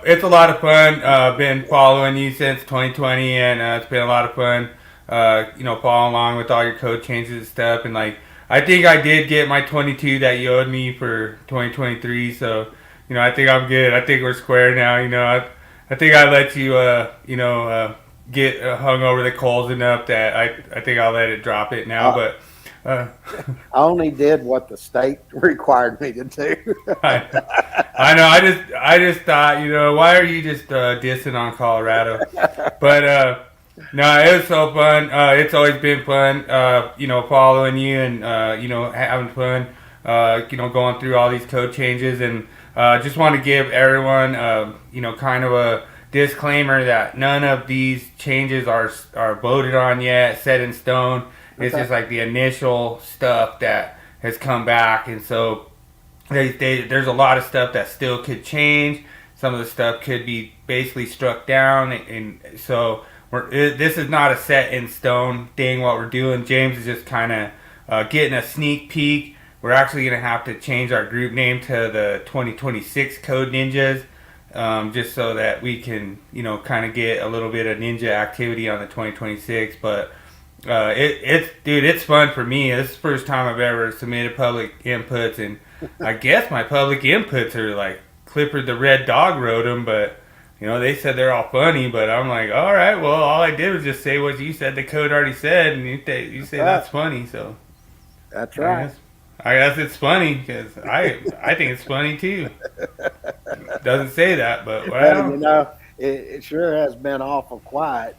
[SPEAKER 1] it's a lot of fun. Been following you since 2020, and it's been a lot of fun. Following along with all your code changes and stuff. And I think I did get my 22 that you owed me for 2023. So, I think I'm good. I think we're square now. I think I let you, get hung over the coals enough that I think I'll let it drop it now. But
[SPEAKER 2] I only did what the state required me to do.
[SPEAKER 1] I know. I just thought, why are you just dissing on Colorado? But no, it was so fun. It's always been fun, following you and having fun, going through all these code changes. And just want to give everyone, kind of a disclaimer that none of these changes are voted on yet, set in stone. It's just like the initial stuff that has come back, and so there's a lot of stuff that still could change. some of the stuff could be basically struck down, and so this is not a set in stone thing. What we're doing, James is just kind of getting a sneak peek. We're actually going to have to change our group name to the 2026 Code Ninjas, just so that we can, kind of get a little bit of ninja activity on the 2026. But it's fun for me. This is the first time I've ever submitted public inputs, and I guess my public inputs are like Clifford the Red Dog wrote them, but they said they're all funny. But I'm like, all right, well, all I did was just say what you said the code already said, and you say that's funny, so
[SPEAKER 2] that's right.
[SPEAKER 1] I guess it's funny because I think it's funny too. It doesn't say that, but well,
[SPEAKER 2] it sure has been awful quiet.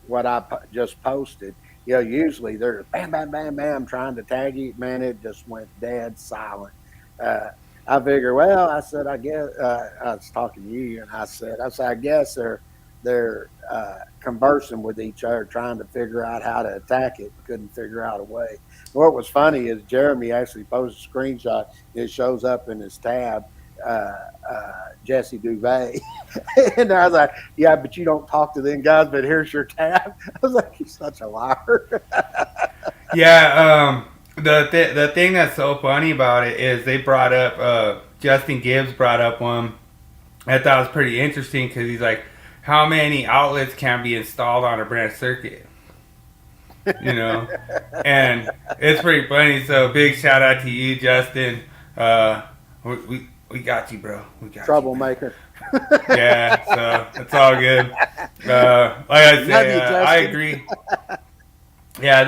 [SPEAKER 2] What I just posted. Usually they're bam, bam, bam, bam, trying to tag you. Man, it just went dead silent. I figure, well, I said, I guess I was talking to you, and I said, I guess they're conversing with each other, trying to figure out how to attack it. Couldn't figure out a way. What was funny is Jeremy actually posted a screenshot. It shows up in his tab, Jesse Duvet. And I was like, yeah, but you don't talk to them guys, but here's your tab. I was like, you're such a liar.
[SPEAKER 1] Yeah, the thing that's so funny about it is they brought up, Justin Gibbs brought up one I thought was pretty interesting, because he's like, how many outlets can be installed on a branch circuit? And it's pretty funny. So big shout out to you, Justin. We got you, bro. We got
[SPEAKER 2] troublemaker.
[SPEAKER 1] Yeah, so it's all good. Like I say, I agree. Yeah,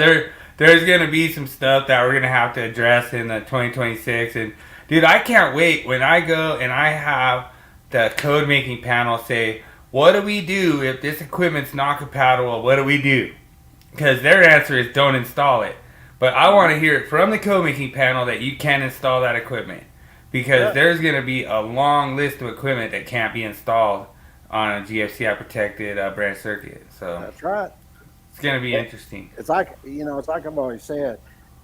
[SPEAKER 1] there's gonna be some stuff that we're gonna have to address in the 2026, and dude, I can't wait when I go and I have the code making panel say, what do we do if this equipment's not compatible? What do we do? Because their answer is don't install it. But I want to hear it from the code making panel that you can install that equipment. Because there's going to be a long list of equipment that can't be installed on a GFCI protected branch circuit. So
[SPEAKER 2] that's right.
[SPEAKER 1] It's going to be interesting.
[SPEAKER 2] It's like I've always said,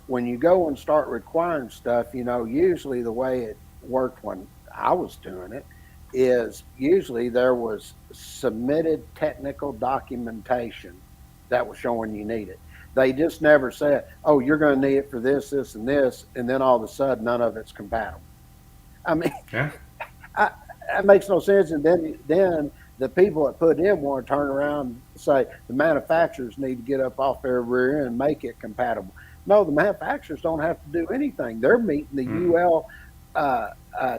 [SPEAKER 2] when you go and start requiring stuff, usually the way it worked when I was doing it is usually there was submitted technical documentation that was showing you need it. They just never said, oh, you're going to need it for this, this, and this, and then all of a sudden none of it's compatible. I mean, that makes no sense. And then the people that put in want to turn around and say the manufacturers need to get up off their rear end and make it compatible. No, the manufacturers don't have to do anything. They're meeting the UL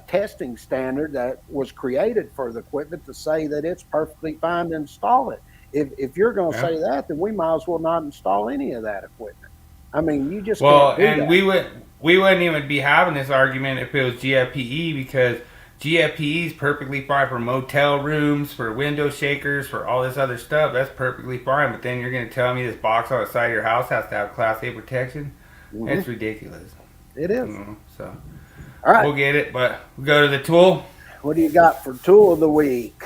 [SPEAKER 2] testing standard that was created for the equipment to say that it's perfectly fine to install it. If you're going to say that, then we might as well not install any of that equipment. I mean, you just can't do that.
[SPEAKER 1] we wouldn't even be having this argument if it was GFPE, because GFPE is perfectly fine for motel rooms, for window shakers, for all this other stuff. That's perfectly fine. But then you're going to tell me this box on the side of your house has to have Class A protection? Mm-hmm. It's ridiculous. It is. So, all right, we'll get it. But we'll go to the tool.
[SPEAKER 2] What do you got for tool of the week?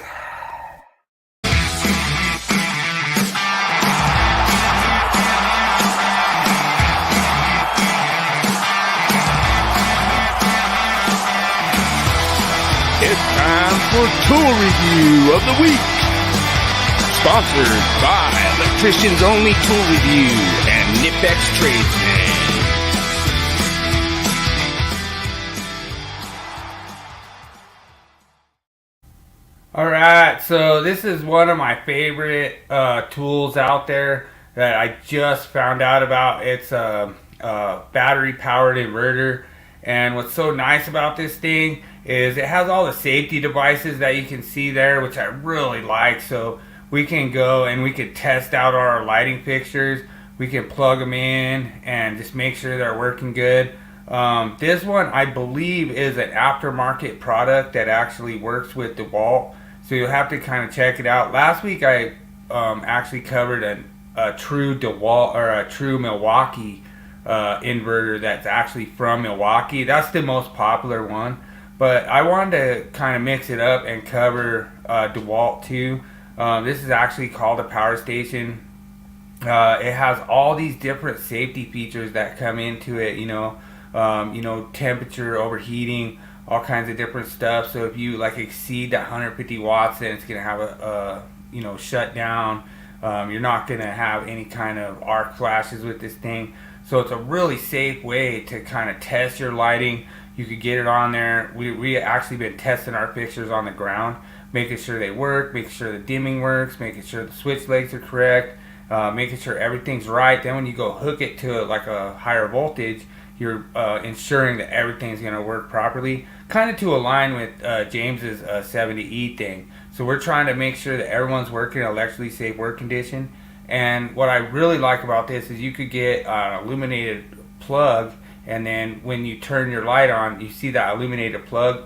[SPEAKER 3] It's time for Tool Review of the Week. Sponsored by Electricians Only Tool Review and Nipex Tradesman.
[SPEAKER 1] All right, so this is one of my favorite tools out there that I just found out about. It's a battery-powered inverter. And what's so nice about this thing is it has all the safety devices that you can see there, which I really like. So we can go and we can test out our lighting fixtures. We can plug them in and just make sure they're working good. This one, I believe, is an aftermarket product that actually works with DeWalt. So you'll have to kind of check it out. Last week I actually covered a true DeWalt or a true Milwaukee inverter that's actually from Milwaukee. That's the most popular one, but I wanted to kind of mix it up and cover DeWalt too. This is actually called a power station. It has all these different safety features that come into it, temperature, overheating, all kinds of different stuff. So if you like exceed that 150 watts, then it's gonna have a shut down. You're not gonna have any kind of arc flashes with this thing. So it's a really safe way to kind of test your lighting. You could get it on there. We actually been testing our fixtures on the ground, making sure they work, making sure the dimming works, making sure the switch legs are correct, making sure everything's right. Then when you go hook it to like a higher voltage, you're ensuring that everything's going to work properly, kind of to align with James's 70E thing. So we're trying to make sure that everyone's working in electrically safe work condition. And what I really like about this is you could get an illuminated plug, and then when you turn your light on, you see that illuminated plug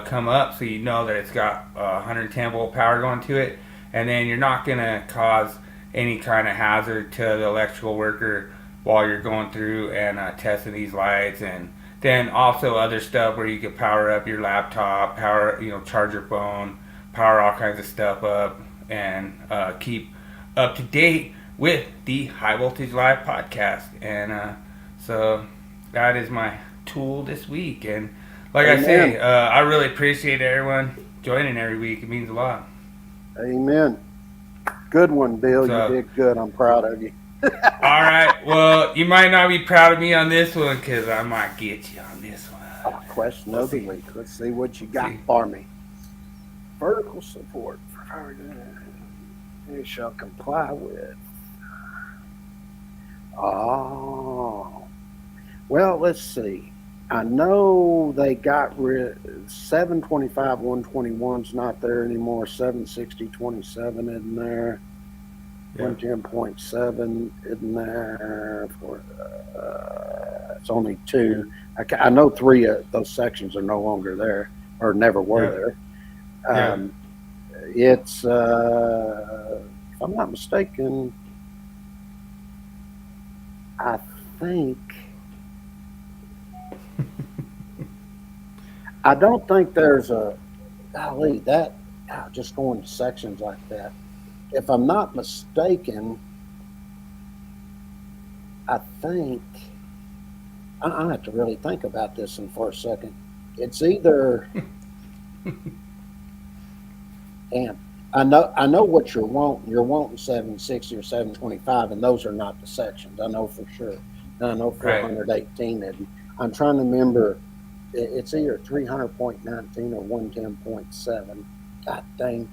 [SPEAKER 1] come up, so you know that it's got 110 volt power going to it, and then you're not going to cause any kind of hazard to the electrical worker while you're going through and testing these lights. And then also other stuff where you could power up your laptop, charge your phone, power all kinds of stuff up, and keep up to date with the High Voltage Live podcast. And so that is my tool this week. And like Amen. I say, I really appreciate everyone joining every week. It means a lot.
[SPEAKER 2] Amen. Good one, Bill.
[SPEAKER 1] So,
[SPEAKER 2] you did good. I'm proud of you.
[SPEAKER 1] All right. Well, you might not be proud of me on this one because I might get you on this one.
[SPEAKER 2] Question of the week. Let's see what you got for me. Vertical support for you shall comply with. Oh. Well, let's see. I know they got rid 725 121's not there anymore. 760 27 isn't there. Yeah. 110.7 isn't there. For it's only 2. I know 3 of those sections are no longer there or never were there. It's if I'm not mistaken, I think. I don't think there's just going to sections like that. If I'm not mistaken, I think I have to really think about this for a second. It's either, and I know what you're wanting. You're wanting 760 or 725, and those are not the sections. I know for sure. And I know 418. And I'm trying to remember. It's either 300.19 or 110.7. God dang.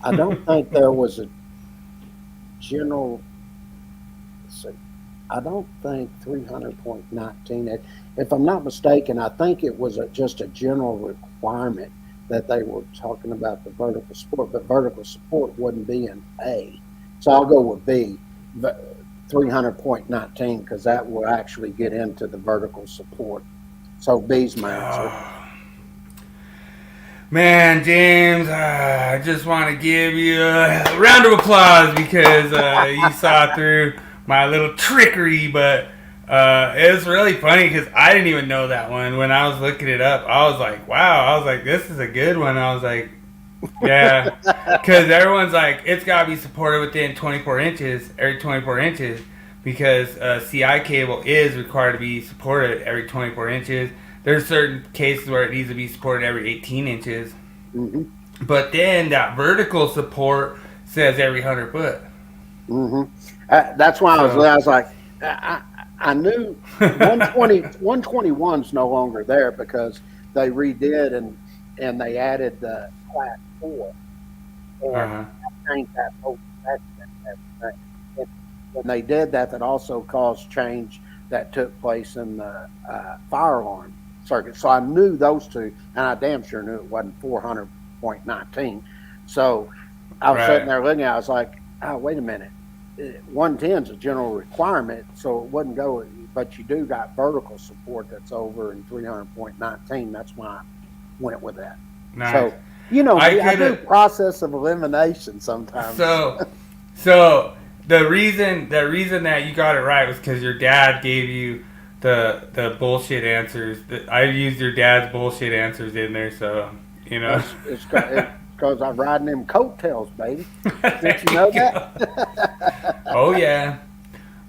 [SPEAKER 2] I don't think there was a general. Let's see. I don't think 300.19. If I'm not mistaken, I think it was just a general requirement that they were talking about the vertical support, but vertical support wouldn't be in A. So I'll go with B, 300.19, because that will actually get into the vertical support. So B's my answer.
[SPEAKER 1] Man, James, I just want to give you a round of applause because you saw through my little trickery. But it was really funny because I didn't even know that one. When I was looking it up, I was like, wow. I was like, this is a good one. I was like, yeah. Because everyone's like, it's got to be supported within 24 inches, every 24 inches. Because CI cable is required to be supported every 24 inches. There's certain cases where it needs to be supported every 18 inches.
[SPEAKER 2] Mm-hmm.
[SPEAKER 1] But then that vertical support says every 100 foot.
[SPEAKER 2] Mm-hmm. That's why I was like, I knew 121's no longer there because they redid and they added the class 4. And I changed that whole section and everything. When they did that, that also caused change that took place in the fire alarm circuit. So I knew those two, and I damn sure knew it wasn't 400.19. So I was sitting there looking at it, I was like, oh, wait a minute. 110 is a general requirement, so it wouldn't go, but you do got vertical support that's over in 300.19. That's why I went with that.
[SPEAKER 1] Nice.
[SPEAKER 2] So, you know, I do process of elimination sometimes.
[SPEAKER 1] So the reason that you got it right was because your dad gave you the bullshit answers. I used your dad's bullshit answers in there, so you know.
[SPEAKER 2] It's because I'm riding them coattails, baby. Did you know that?
[SPEAKER 1] Oh yeah.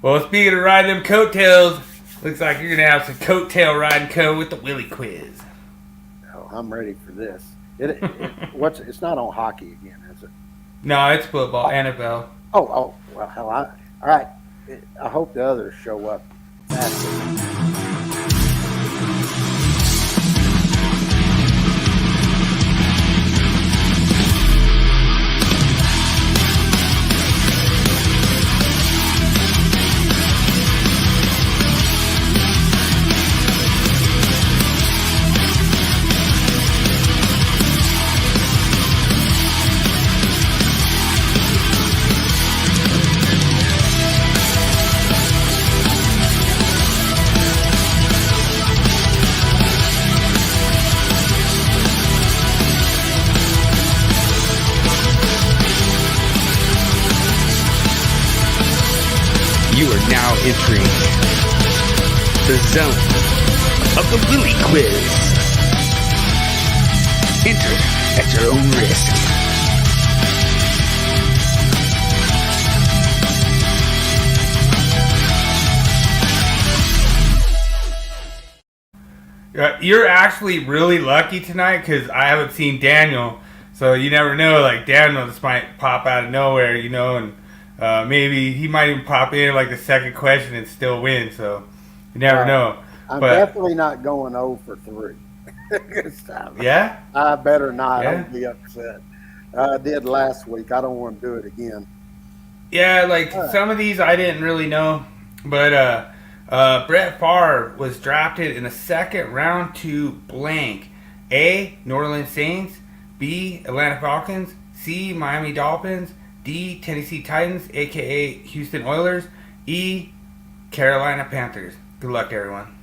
[SPEAKER 1] Well, speaking of riding them coattails, Looks like you're gonna have some coattail riding coming with the Willie Quiz.
[SPEAKER 2] Oh, I'm ready for this. It's not on hockey again, is it?
[SPEAKER 1] No, it's football, NFL.
[SPEAKER 2] Oh, well, hell, all right. I hope the others show up faster.
[SPEAKER 3] You are now entering the zone of the Willie Quiz. Enter at your own risk.
[SPEAKER 1] You're actually really lucky tonight because I haven't seen Daniel, so you never know. Like Daniel just might pop out of nowhere, and maybe he might even pop in like the second question and still win. So you never know.
[SPEAKER 2] I'm definitely not going 0 for 3 this time.
[SPEAKER 1] Yeah?
[SPEAKER 2] I better not.
[SPEAKER 1] Yeah?
[SPEAKER 2] I'll be upset. I did last week. I don't want to do it again.
[SPEAKER 1] Yeah, like some of these I didn't really know, but Brett Favre was drafted in the second round to blank. A, New Orleans Saints. B, Atlanta Falcons. C, Miami Dolphins. D, Tennessee Titans, a.k.a. Houston Oilers. E, Carolina Panthers. Good luck, everyone.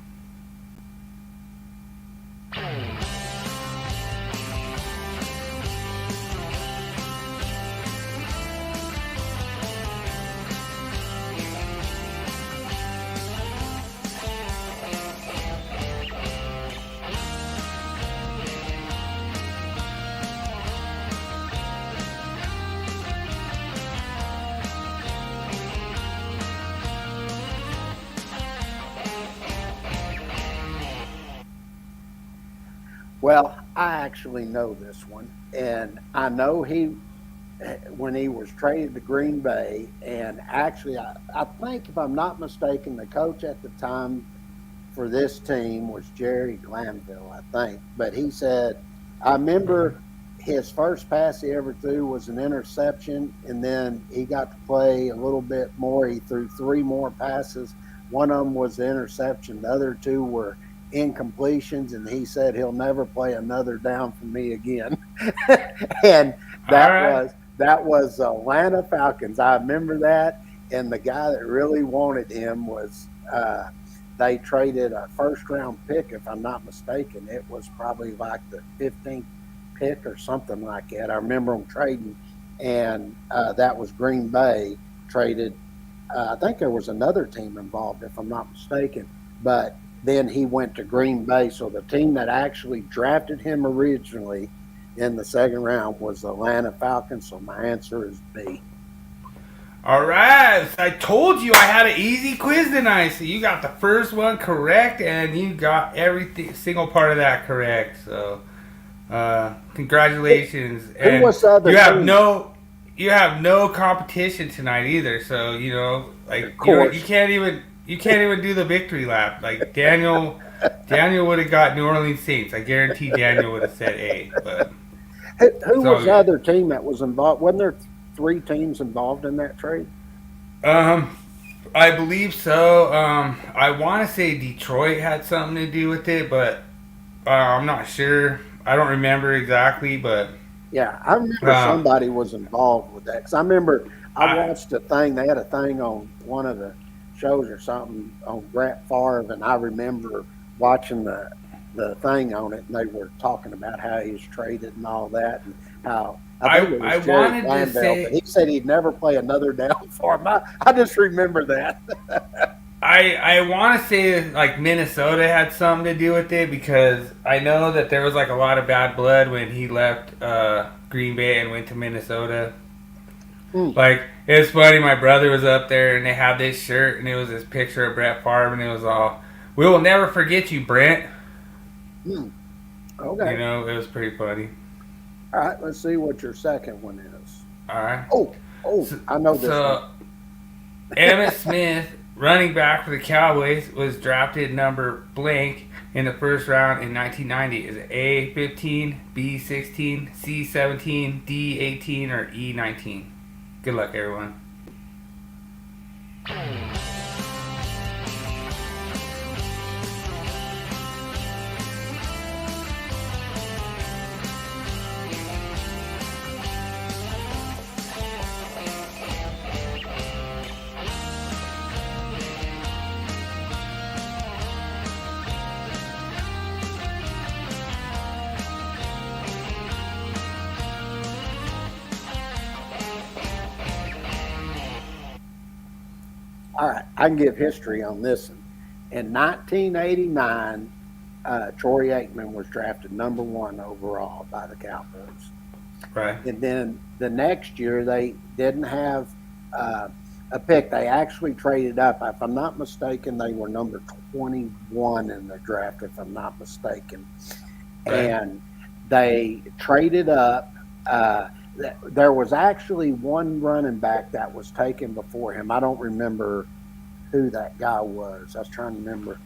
[SPEAKER 2] Well, I actually know this one, and I know when he was traded to Green Bay, and actually I think, if I'm not mistaken, the coach at the time for this team was Jerry Glanville, I think. But he said, I remember his first pass he ever threw was an interception, and then he got to play a little bit more. He threw 3 more passes. One of them was the interception. The other 2 were incompletions, and he said he'll never play another down for me again. And that was Atlanta Falcons. I remember that. And the guy that really wanted him was they traded a first round pick, if I'm not mistaken. It was probably like the 15th pick or something like that. I remember them trading, and that was Green Bay traded. I think there was another team involved, if I'm not mistaken, but then he went to Green Bay. So the team that actually drafted him originally in the second round was the Atlanta Falcons. So my answer is B.
[SPEAKER 1] All right. I told you I had an easy quiz tonight. So you got the first one correct, and you got every single part of that correct. So congratulations.
[SPEAKER 2] Who was the other team?
[SPEAKER 1] You have no competition tonight either. So like you can't even do the victory lap. Like Daniel would have got New Orleans Saints. I guarantee Daniel would have said A. But
[SPEAKER 2] who was the other team that was involved? Wasn't there 3 teams involved in that trade?
[SPEAKER 1] I believe so. I want to say Detroit had something to do with it, but I'm not sure. I don't remember exactly, but
[SPEAKER 2] yeah, I remember somebody was involved with that, because I remember I watched a thing. They had a thing on one of the shows or something on Brett Favre, and I remember watching the thing on it, and they were talking about how he was traded and all that, and how I think it was Jerry Glanville, but he said he'd never play another down for him. I just remember that.
[SPEAKER 1] I want to say like Minnesota had something to do with it, because I know that there was like a lot of bad blood when he left Green Bay and went to Minnesota. Like, it's funny, my brother was up there and they had this shirt and it was this picture of Brett Favre and it was all We will never forget you, Brent.
[SPEAKER 2] Okay.
[SPEAKER 1] You know, it was pretty funny.
[SPEAKER 2] All right, let's see what your second one is.
[SPEAKER 1] All right.
[SPEAKER 2] I know this one.
[SPEAKER 1] Emmitt Smith, running back for the Cowboys, was drafted number blank in the first round in 1990. Is it A 15, B 16, C 17, D 18, or E 19? Good luck, everyone.
[SPEAKER 2] All right, I can give history on this one. In 1989, Troy Aikman was drafted number 1 overall by the Cowboys.
[SPEAKER 1] Right.
[SPEAKER 2] And then the next year, they didn't have a pick. They actually traded up. If I'm not mistaken, they were number 21 in the draft, if I'm not mistaken.
[SPEAKER 1] Right.
[SPEAKER 2] And they traded up. There was actually one running back that was taken before him. I don't remember who that guy was. I was trying to remember.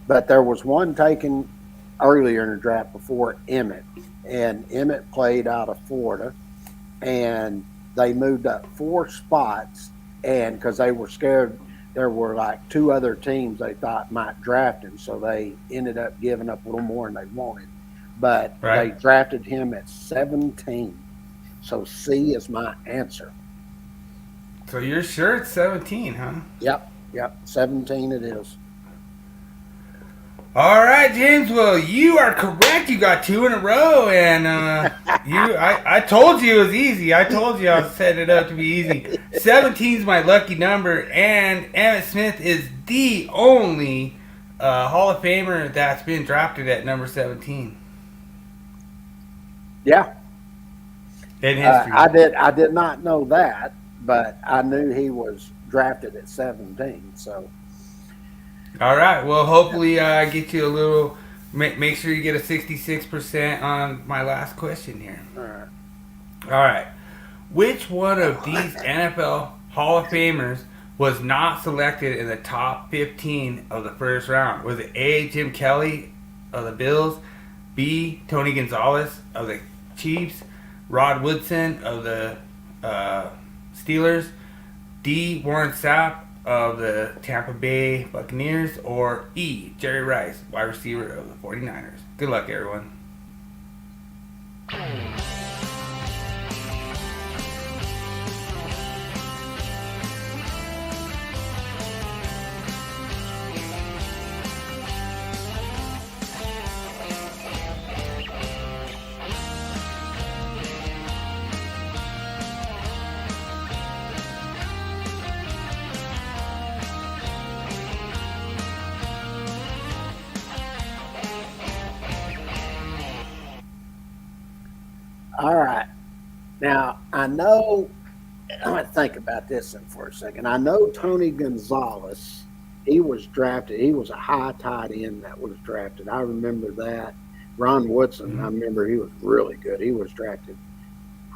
[SPEAKER 2] But there was one taken earlier in the draft before Emmitt. And Emmitt played out of Florida. And they moved up 4 spots. And because they were scared, there were like 2 other teams they thought might draft him. So they ended up giving up a little more than they wanted. But they drafted him at 17. So C is my answer.
[SPEAKER 1] So you're sure it's 17, huh?
[SPEAKER 2] Yep, 17 it is.
[SPEAKER 1] All right, James. Well, you are correct. You got 2 in a row, and I told you it was easy. I told you I was setting it up to be easy. 17 is my lucky number, and Emmitt Smith is the only Hall of Famer that's been drafted at number 17.
[SPEAKER 2] Yeah.
[SPEAKER 1] In history.
[SPEAKER 2] I did not know that, but I knew he was drafted at 17. So.
[SPEAKER 1] All right. Well, hopefully I get you a little. Make sure you get a 66% on my last question here.
[SPEAKER 2] All right.
[SPEAKER 1] All right. Which one of these NFL Hall of Famers was not selected in the top 15 of the first round? Was it A, Jim Kelly of the Bills, B, Tony Gonzalez of the Chiefs, Rod Woodson of the Steelers, D, Warren Sapp of the Tampa Bay Buccaneers, or E, Jerry Rice, wide receiver of the 49ers? Good luck, everyone.
[SPEAKER 2] All right. Now, I know, I'm going to think about this for a second. I know Tony Gonzalez, he was drafted. He was a high tight end that was drafted. I remember that. Ron Woodson, I remember he was really good. He was drafted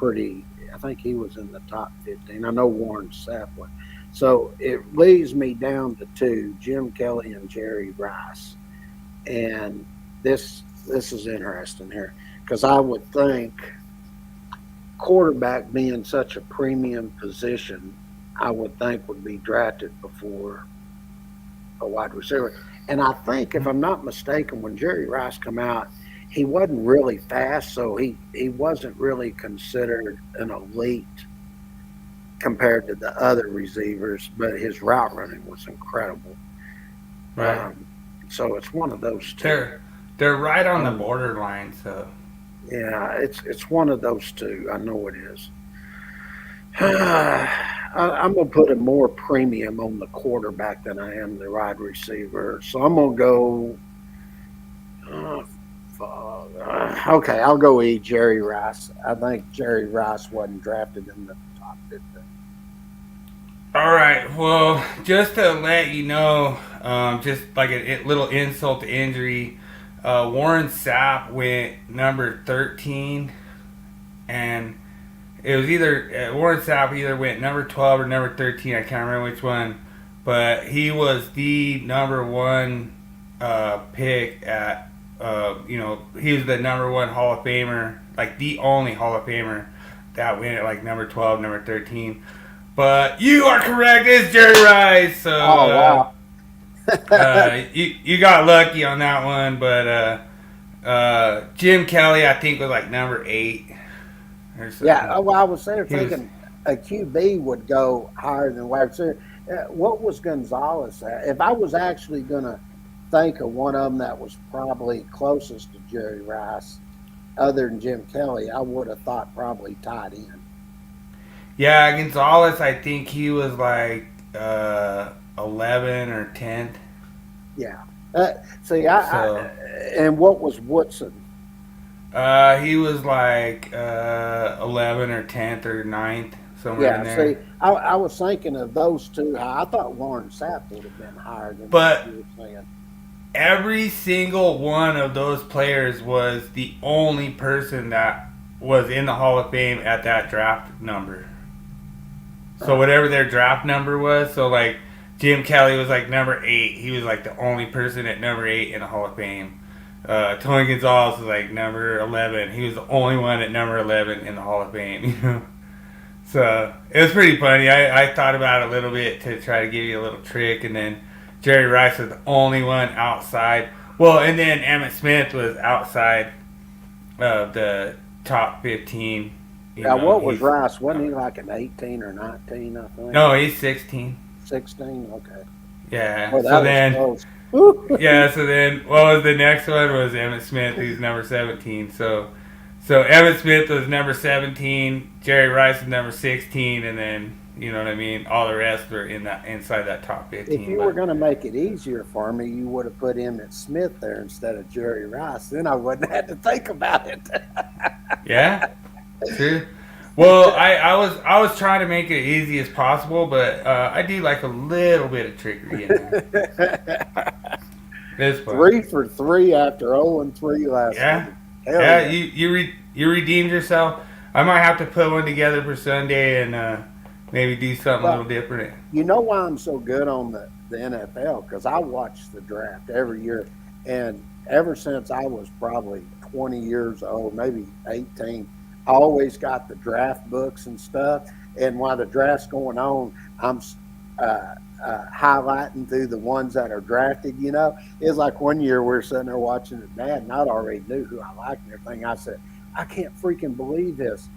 [SPEAKER 2] I think he was in the top 15. I know Warren Sapp was. So it leaves me down to 2, Jim Kelly and Jerry Rice. And this is interesting here because I would think quarterback being such a premium position, I would think would be drafted before a wide receiver. And I think, if I'm not mistaken, when Jerry Rice come out, he wasn't really fast, so he wasn't really considered an elite compared to the other receivers, but his route running was incredible.
[SPEAKER 1] Right.
[SPEAKER 2] So it's one of those 2.
[SPEAKER 1] They're right on the borderline, so.
[SPEAKER 2] Yeah, it's one of those 2. I know it is. I'm going to put a more premium on the quarterback than I am the wide receiver. So I'm going to go, okay, I'll go E, Jerry Rice. I think Jerry Rice wasn't drafted in the top 15.
[SPEAKER 1] All right. Well, just to let you know, just like a little insult to injury, Warren Sapp went number 13, and it was either Warren Sapp either went number 12 or number 13. I can't remember which one, but he was the number one pick at. He was the number one Hall of Famer, like the only Hall of Famer that went at like number 12, number 13. But you are correct. It's Jerry Rice. So,
[SPEAKER 2] Oh, wow.
[SPEAKER 1] you got lucky on that one. But Jim Kelly, I think, was like number 8 or something.
[SPEAKER 2] Yeah, well, I was there
[SPEAKER 1] He was-
[SPEAKER 2] thinking a QB would go higher than wide receiver. What was Gonzalez at? If I was actually going to think of one of them that was probably closest to Jerry Rice, other than Jim Kelly, I would have thought probably tight end.
[SPEAKER 1] Yeah, Gonzalez, I think he was like 11 or 10th.
[SPEAKER 2] Yeah. And what was Woodson?
[SPEAKER 1] He was like 11 or 10th or 9th, somewhere in
[SPEAKER 2] Yeah,
[SPEAKER 1] there.
[SPEAKER 2] see, I was thinking of those two high. I thought Warren Sapp would have been higher than
[SPEAKER 1] But-
[SPEAKER 2] what you were saying.
[SPEAKER 1] Every single one of those players was the only person that was in the Hall of Fame at that draft number. So whatever their draft number was, so like Jim Kelly was like number 8. He was like the only person at number 8 in the Hall of Fame. Tony Gonzalez was like number 11. He was the only one at number 11 in the Hall of Fame. You know, so it was pretty funny. I thought about it a little bit to try to give you a little trick, and then Jerry Rice was the only one outside. Well, and then Emmitt Smith was outside of the top 15.
[SPEAKER 2] Yeah, what was Rice? Wasn't he like an 18 or 19, I think?
[SPEAKER 1] No, he's 16.
[SPEAKER 2] 16? Okay.
[SPEAKER 1] Yeah.
[SPEAKER 2] Well, that
[SPEAKER 1] so
[SPEAKER 2] was
[SPEAKER 1] then,
[SPEAKER 2] close. Woo.
[SPEAKER 1] yeah. So then, what was the next one? Was Emmitt Smith, who's number 17. So Emmitt Smith was number 17. Jerry Rice was number 16, and then you know what I mean. All the rest were inside that top 15.
[SPEAKER 2] If you were going to make it easier for me, you would have put Emmitt Smith there instead of Jerry Rice. Then I wouldn't have to think about it.
[SPEAKER 1] Yeah. True. Well, I was trying to make it as easy as possible, but I do like a little bit of trickery in there. This fun.
[SPEAKER 2] 3 for 3 after 0-3 last
[SPEAKER 1] Yeah.
[SPEAKER 2] week. Hell
[SPEAKER 1] Yeah, you redeemed yourself. I might have to put one together for Sunday and maybe do something a little different.
[SPEAKER 2] You know why I'm so good on the NFL? Because I watch the draft every year. And ever since I was probably 20 years old, maybe 18, I always got the draft books and stuff. And while the draft's going on, I'm highlighting through the ones that are drafted, you know. It's like one year we were sitting there watching it, Dad, and I already knew who I liked and everything. I said, I can't freaking believe this.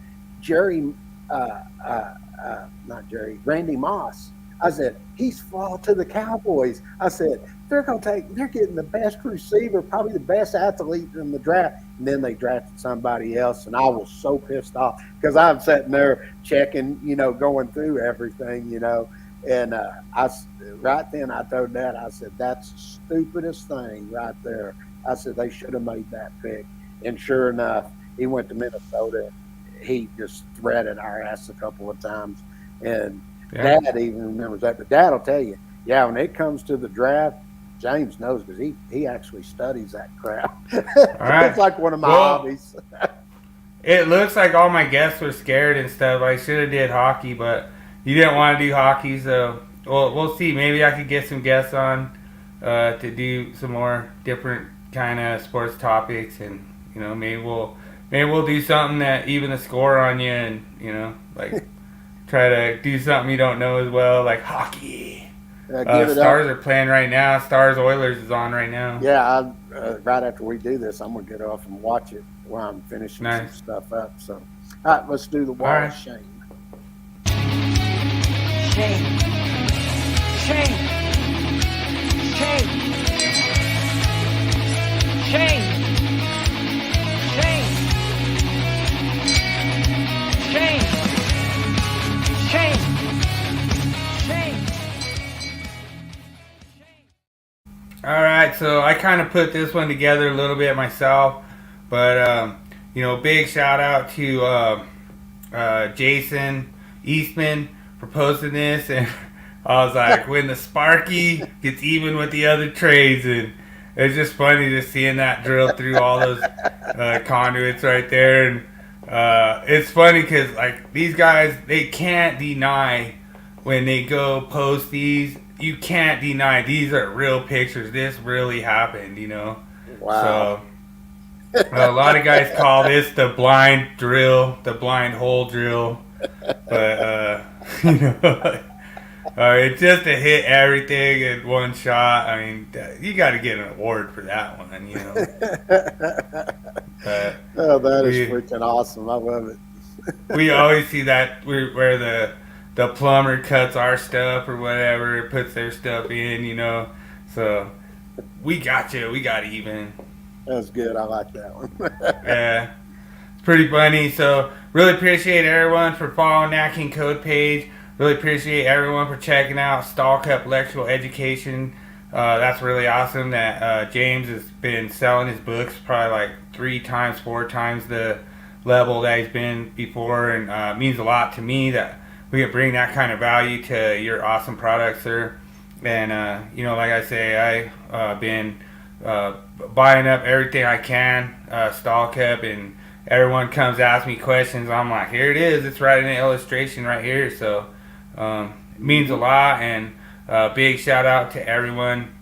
[SPEAKER 2] Randy Moss. I said, he's fall to the Cowboys. I said, they're getting the best receiver, probably the best athlete in the draft. And then they drafted somebody else, and I was so pissed off because I'm sitting there checking, you know, going through everything, you know. And right then I told Dad, I said, that's the stupidest thing right there. I said, they should have made that pick. And sure enough, he went to Minnesota. He just threaded our ass a couple of times. And
[SPEAKER 1] Yeah.
[SPEAKER 2] Dad even remembers that. But Dad will tell you, yeah, when it comes to the draft, James knows because he actually studies that crap.
[SPEAKER 1] right.
[SPEAKER 2] It's like one of my
[SPEAKER 1] Well,
[SPEAKER 2] hobbies.
[SPEAKER 1] It looks like all my guests were scared and stuff. I should have did hockey, but you didn't want to do hockey, so we'll see. Maybe I could get some guests on to do some more different kind of sports topics, and you know, maybe we'll do something that even the score on you, and you know, like try to do something you don't know as well, like hockey.
[SPEAKER 2] Give it
[SPEAKER 1] Stars
[SPEAKER 2] up.
[SPEAKER 1] are playing right now. Stars Oilers is on right now.
[SPEAKER 2] Yeah, right after we do this, I'm going to get off and watch it while I'm finishing
[SPEAKER 1] Nice.
[SPEAKER 2] some stuff up. So, all right, let's do the wall
[SPEAKER 1] right.
[SPEAKER 2] of shame.
[SPEAKER 4] Shame. Shame. Shame. Shame. Shame. Shame. Shame. Shame.
[SPEAKER 1] All right, so I kind of put this one together a little bit myself, but you know, big shout out to Jason Eastman for posting this, and I was like, when the Sparky gets even with the other trades, and it's just funny just seeing that drill through all those conduits right there, and it's funny because like these guys, they can't deny when they go post these. You can't deny these are real pictures. This really happened, you know.
[SPEAKER 2] Wow.
[SPEAKER 1] So a lot of guys call this the blind drill, the blind hole drill, but you know, it's just to hit everything in one shot. I mean, you got to get an award for that one, you know.
[SPEAKER 2] Oh, that is freaking awesome! I love it.
[SPEAKER 1] We always see that where the plumber cuts our stuff or whatever, puts their stuff in, you know. So we got you. We got even.
[SPEAKER 2] That's good. I like that one.
[SPEAKER 1] Yeah, it's pretty funny. So really appreciate everyone for following Nat King Code page. Really appreciate everyone for checking out Stall Cup Electrical Education. That's really awesome that James has been selling his books probably like 3 times, 4 times the level that he's been before, and means a lot to me that we can bring that kind of value to your awesome product, sir. And you know, like I say, I've been buying up everything I can, Stall Cup, and everyone comes ask me questions. I'm like, here it is. It's right in the illustration right here. So it means a lot, and big shout out to everyone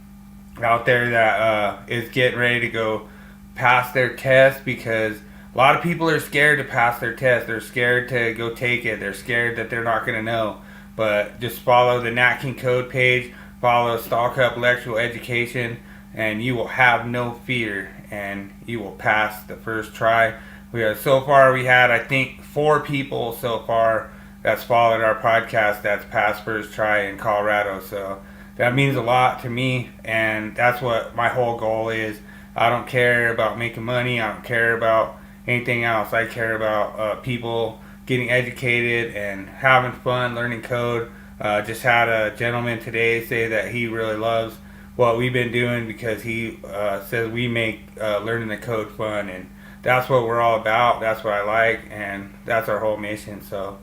[SPEAKER 1] out there that is getting ready to go pass their test, because a lot of people are scared to pass their test. They're scared to go take it. They're scared that they're not going to know. But just follow the Nat King Code page, follow Stall Cup Electrical Education, and you will have no fear, and you will pass the first try. So far we had, I think, 4 people so far that's followed our podcast that's passed first try in Colorado. So that means a lot to me, and that's what my whole goal is. I don't care about making money. I don't care about anything else. I care about people getting educated and having fun learning code. Just had a gentleman today say that he really loves what we've been doing because he says we make learning the code fun, and that's what we're all about. That's what I like, and that's our whole mission. So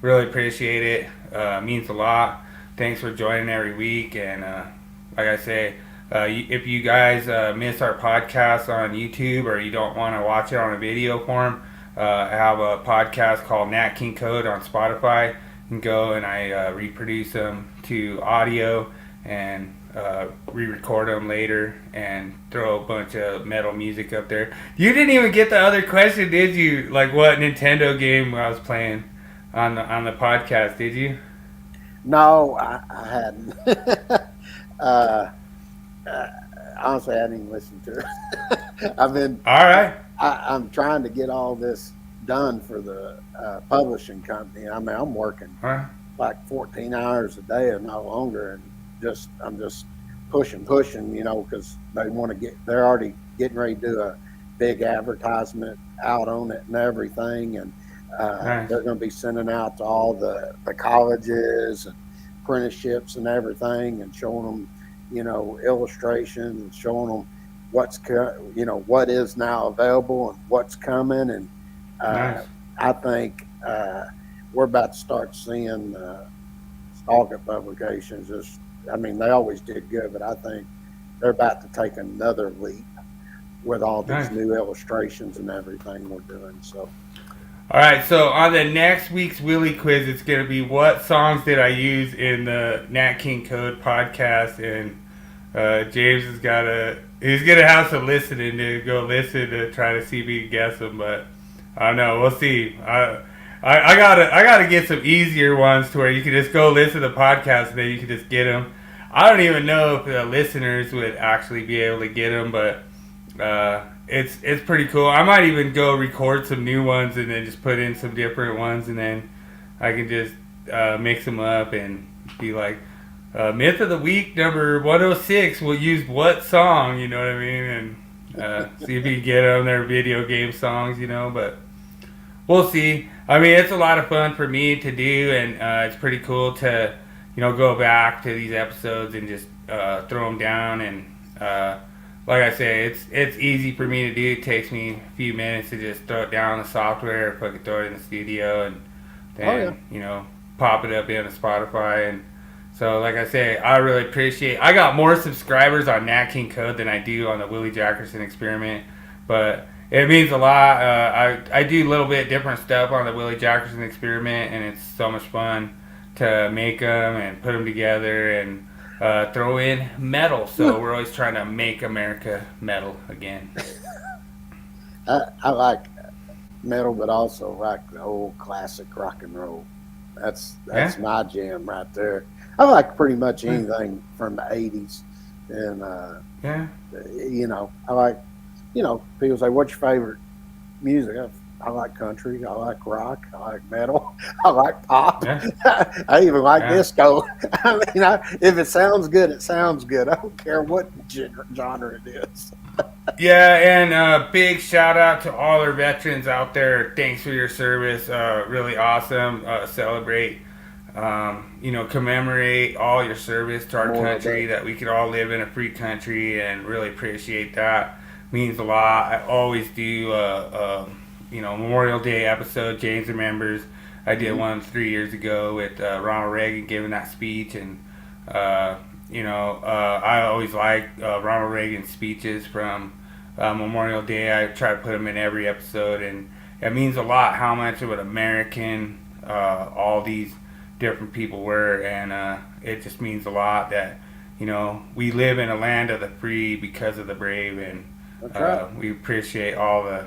[SPEAKER 1] really appreciate it. Means a lot. Thanks for joining every week, and like I say, if you guys miss our podcast on YouTube or you don't want to watch it on a video form, I have a podcast called Nat King Code on Spotify. You can go and I reproduce them to audio and re-record them later and throw a bunch of metal music up there. You didn't even get the other question, did you? Like what Nintendo game I was playing on the podcast, did you?
[SPEAKER 2] No, I hadn't. Honestly, I hadn't even listened to it. I've been
[SPEAKER 1] all right.
[SPEAKER 2] I'm trying to get all this done for the publishing company. I mean, I'm working like 14 hours a day or no longer, and I'm just pushing, you know, because they're already getting ready to do a big advertisement out on it and everything, and they're going to be sending out to all the colleges and apprenticeships and everything, and showing them, you know, illustrations and showing them what is now available and what's coming. And I think we're about to start seeing Stalker publications. I mean, they always did good, but I think they're about to take another leap with all these new illustrations and everything we're doing. So.
[SPEAKER 1] All right, so on the next week's Willie Quiz, it's going to be what songs did I use in the Nat King Code podcast, and James he's going to have some listening to go listen to try to see if he can guess them, but I don't know, we'll see. I gotta get some easier ones to where you can just go listen to the podcast and then you can just get them. I don't even know if the listeners would actually be able to get them, but it's pretty cool. I might even go record some new ones and then just put in some different ones, and then I can just mix them up and be like, Myth of the Week number 106 will use what song, you know what I mean? And see if you can get them. They're video game songs, you know, but we'll see. I mean, it's a lot of fun for me to do, and it's pretty cool to, you know, go back to these episodes and just throw them down. And like I say, it's easy for me to do. It takes me a few minutes to just throw it down on the software, if I could throw it in the studio, and then, you know, pop it up in Spotify. And so, like I say, I really appreciate. I got more subscribers on Nat King Code than I do on the Willie Jackerson Experiment, but it means a lot. I do a little bit different stuff on the Willie Jackerson Experiment, and it's so much fun to make them and put them together and throw in metal. So we're always trying to make America metal again.
[SPEAKER 2] I like metal, but also like the old classic rock and roll. That's my jam right there. I like pretty much anything from the 80s. And, I like, people say, what's your favorite music? I like country. I like rock. I like metal. I like pop. Yeah. I even like disco. I mean, if it sounds good, it sounds good. I don't care what genre it is.
[SPEAKER 1] Yeah, and big shout out to all our veterans out there. Thanks for your service. Really awesome. Celebrate, commemorate all your service to our country, that we could all live in a free country, and really appreciate that. Means a lot. I always do, Memorial Day episode, James Remembers. I did one 3 years ago with Ronald Reagan giving that speech, and I always like Ronald Reagan's speeches from Memorial Day. I try to put them in every episode, and it means a lot how much of an American all these different people were, and it just means a lot that we live in a land of the free because of the brave, and we appreciate all the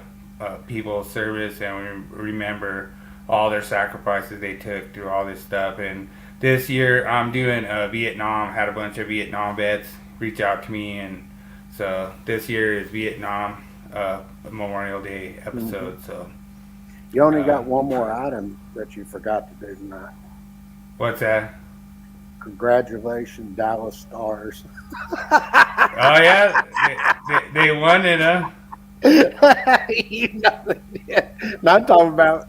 [SPEAKER 1] people's service, and we remember all their sacrifices they took through all this stuff. And this year I'm doing Vietnam. Had a bunch of Vietnam vets reach out to me, and so this year is Vietnam Memorial Day episode. So
[SPEAKER 2] you only got one more item that you forgot to do tonight.
[SPEAKER 1] What's that?
[SPEAKER 2] Congratulations, Dallas Stars.
[SPEAKER 1] Oh yeah, they won it, huh?
[SPEAKER 2] Not talking about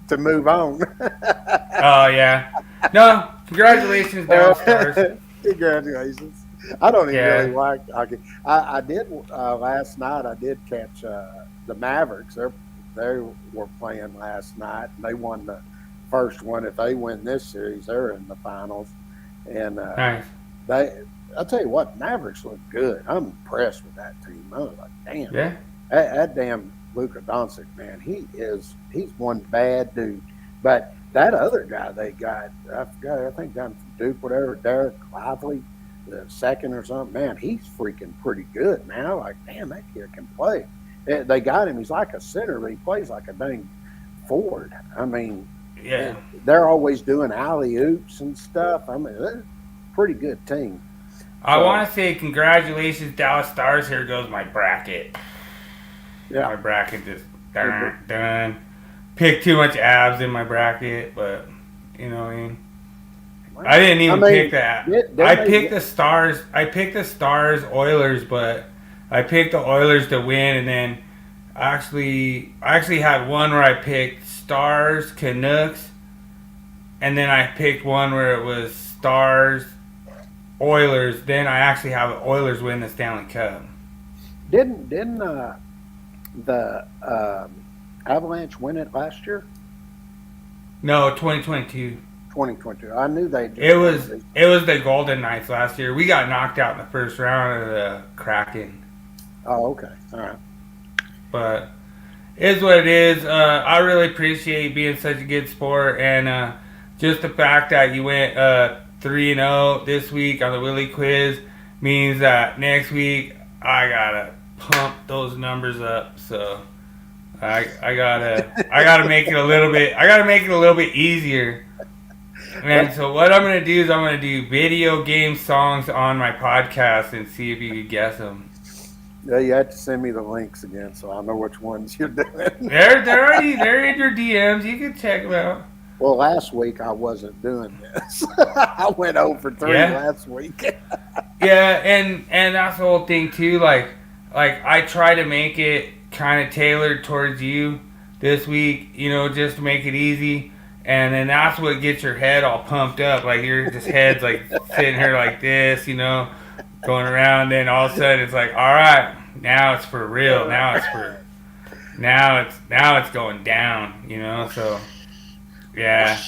[SPEAKER 2] to move on.
[SPEAKER 1] Oh yeah, no. Congratulations, Dallas Stars.
[SPEAKER 2] Congratulations. I don't even really like. I did last night. I did catch the Mavericks. They were playing last night, and they won the first one. If they win this series, they're in the finals. And
[SPEAKER 1] nice.
[SPEAKER 2] I'll tell you what, Mavericks look good. I'm impressed with that team. I was like, damn.
[SPEAKER 1] Yeah.
[SPEAKER 2] That damn Luka Doncic, man, he's one bad dude. But that other guy they got, I think down from Duke, whatever, Derek Lively, the second or something, man, he's freaking pretty good, man. I'm like, damn, that kid can play. They got him. He's like a center, but he plays like a dang forward. I mean,
[SPEAKER 1] yeah,
[SPEAKER 2] they're always doing alley-oops and stuff. I mean, they're a pretty good team.
[SPEAKER 1] I want to say congratulations, Dallas Stars. Here goes my bracket.
[SPEAKER 2] Yeah.
[SPEAKER 1] My bracket just done. Picked too much abs in my bracket, but you know what I mean. I didn't even pick that. I picked the Stars. I picked the Stars Oilers, but I picked the Oilers to win, and then I actually had one where I picked Stars Canucks, and then I picked one where it was Stars Oilers. Then I actually have the Oilers win the Stanley Cup.
[SPEAKER 2] Didn't the Avalanche win it last year?
[SPEAKER 1] No, 2022.
[SPEAKER 2] 2022. I knew they.
[SPEAKER 1] It was the Golden Knights last year. We got knocked out in the first round of the Kraken.
[SPEAKER 2] Oh, okay. All right.
[SPEAKER 1] But it is what it is. I really appreciate you being such a good sport, and just the fact that you went 3-0 this week on the Willie Quiz means that next week I gotta pump those numbers up. So I gotta make it a little bit easier. And so what I'm gonna do is I'm gonna do video game songs on my podcast and see if you can guess them.
[SPEAKER 2] Yeah, you have to send me the links again so I know which ones you're doing.
[SPEAKER 1] They're in your DMs. You can check them out.
[SPEAKER 2] Well, last week I wasn't doing this. I went 0 for 3 last week.
[SPEAKER 1] Yeah, and that's the whole thing too. Like I try to make it kind of tailored towards you this week, just to make it easy. And then that's what gets your head all pumped up. Like your just head's like sitting here like this, going around. Then all of a sudden it's like, all right, now it's for real. Now it's going down. So yeah.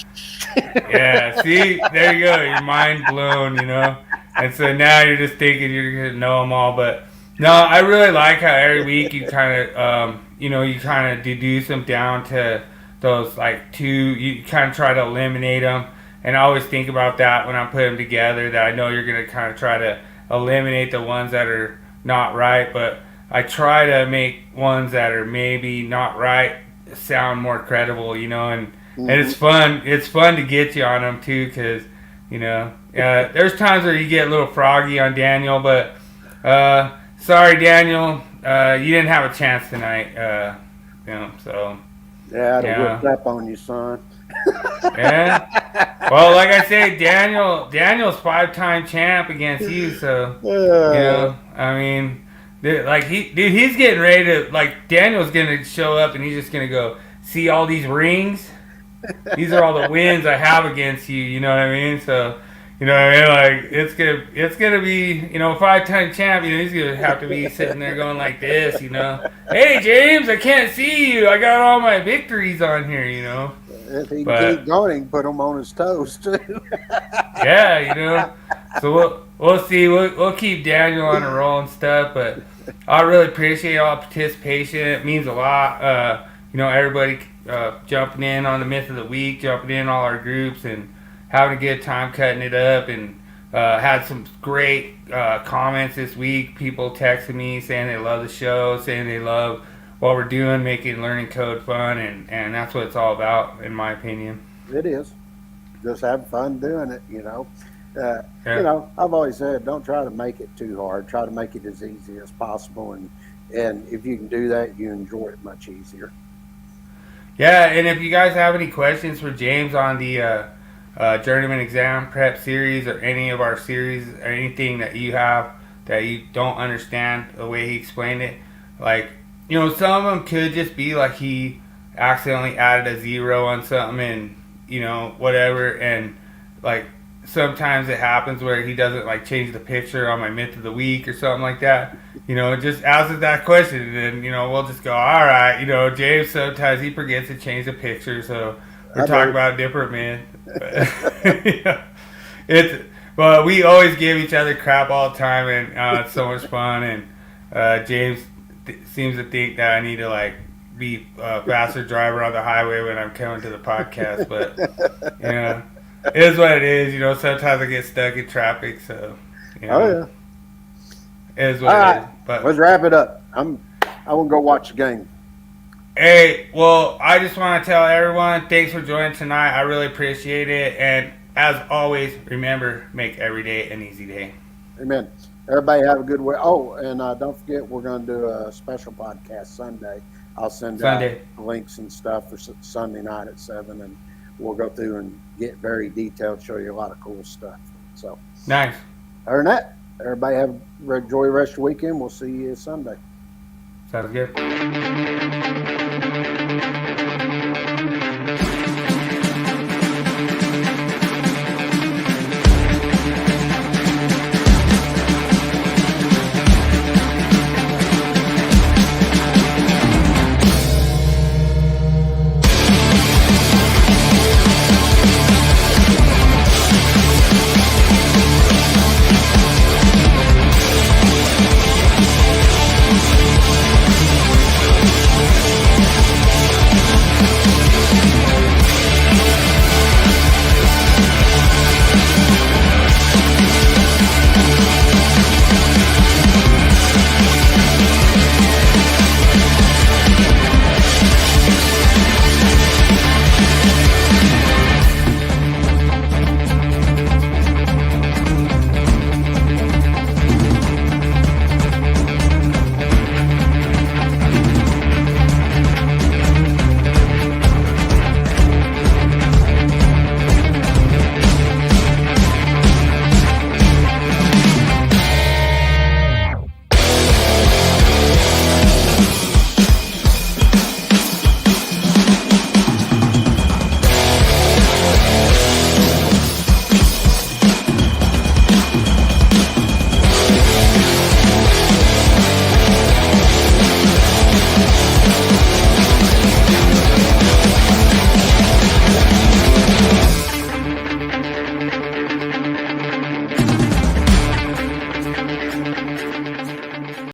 [SPEAKER 1] Yeah, see, there you go. Your mind blown, you know. And so now you're just thinking you're gonna know them all. But no, I really like how every week you kind of, you kind of deduce them down to those like two. You kind of try to eliminate them. And I always think about that when I put them together. That I know you're gonna kind of try to eliminate the ones that are not right, but I try to make ones that are maybe not right sound more credible, you know, and it's fun. It's fun to get you on them too, because there's times where you get a little froggy on Daniel, but sorry, Daniel, you didn't have a chance tonight. So
[SPEAKER 2] Yeah, I'd whipped up on you, son.
[SPEAKER 1] Yeah. Well, like I say, Daniel's 5-time champ against you, so I mean, he's getting ready to, like, Daniel's gonna show up and he's just gonna go, see all these rings? These are all the wins I have against you, you know what I mean? So, you know what I mean? Like, it's gonna be, 5-time champ, he's gonna have to be sitting there going like this, Hey James, I can't see you. I got all my victories on here,
[SPEAKER 2] If he can keep going, he can put them on his toes too.
[SPEAKER 1] Yeah, So we'll see. We'll keep Daniel on a roll and stuff, but I really appreciate all the participation. It means a lot. Everybody jumping in on the myth of the week, jumping in all our groups, and having a good time cutting it up. And had some great comments this week. People texting me saying they love the show, saying they love what we're doing, making learning code fun, and that's what it's all about, in my opinion.
[SPEAKER 2] It is. Just have fun doing it, I've always said, don't try to make it too hard. Try to make it as easy as possible, and if you can do that, you enjoy it much easier.
[SPEAKER 1] Yeah, and if you guys have any questions for James on the Journeyman Exam Prep series, or any of our series, or anything that you have that you don't understand the way he explained it, like, some of them could just be like he accidentally added a 0 on something and, whatever. And like sometimes it happens where he doesn't like change the picture on my myth of the week or something like that. Just ask us that question and then, we'll just go, all right, James sometimes he forgets to change the picture. So we're talking about a different myth. Well, we always give each other crap all the time, and it's so much fun. And James seems to think that I need to like be a faster driver on the highway when I'm coming to the podcast, but it is what it is. Sometimes I get stuck in traffic, so it is what it is. But
[SPEAKER 2] let's wrap it up. I want to go watch the game.
[SPEAKER 1] Hey, well, I just want to tell everyone, thanks for joining tonight. I really appreciate it, and as always, remember, make every day an easy day.
[SPEAKER 2] Amen. Everybody have a good week. Oh, and don't forget, we're going to do a special podcast Sunday. I'll send out links and stuff for Sunday night at 7, and we'll go through and get very detailed, show you a lot of cool stuff. So
[SPEAKER 1] nice.
[SPEAKER 2] Other than that, everybody enjoy the rest of the weekend. We'll see you Sunday.
[SPEAKER 1] Sounds good.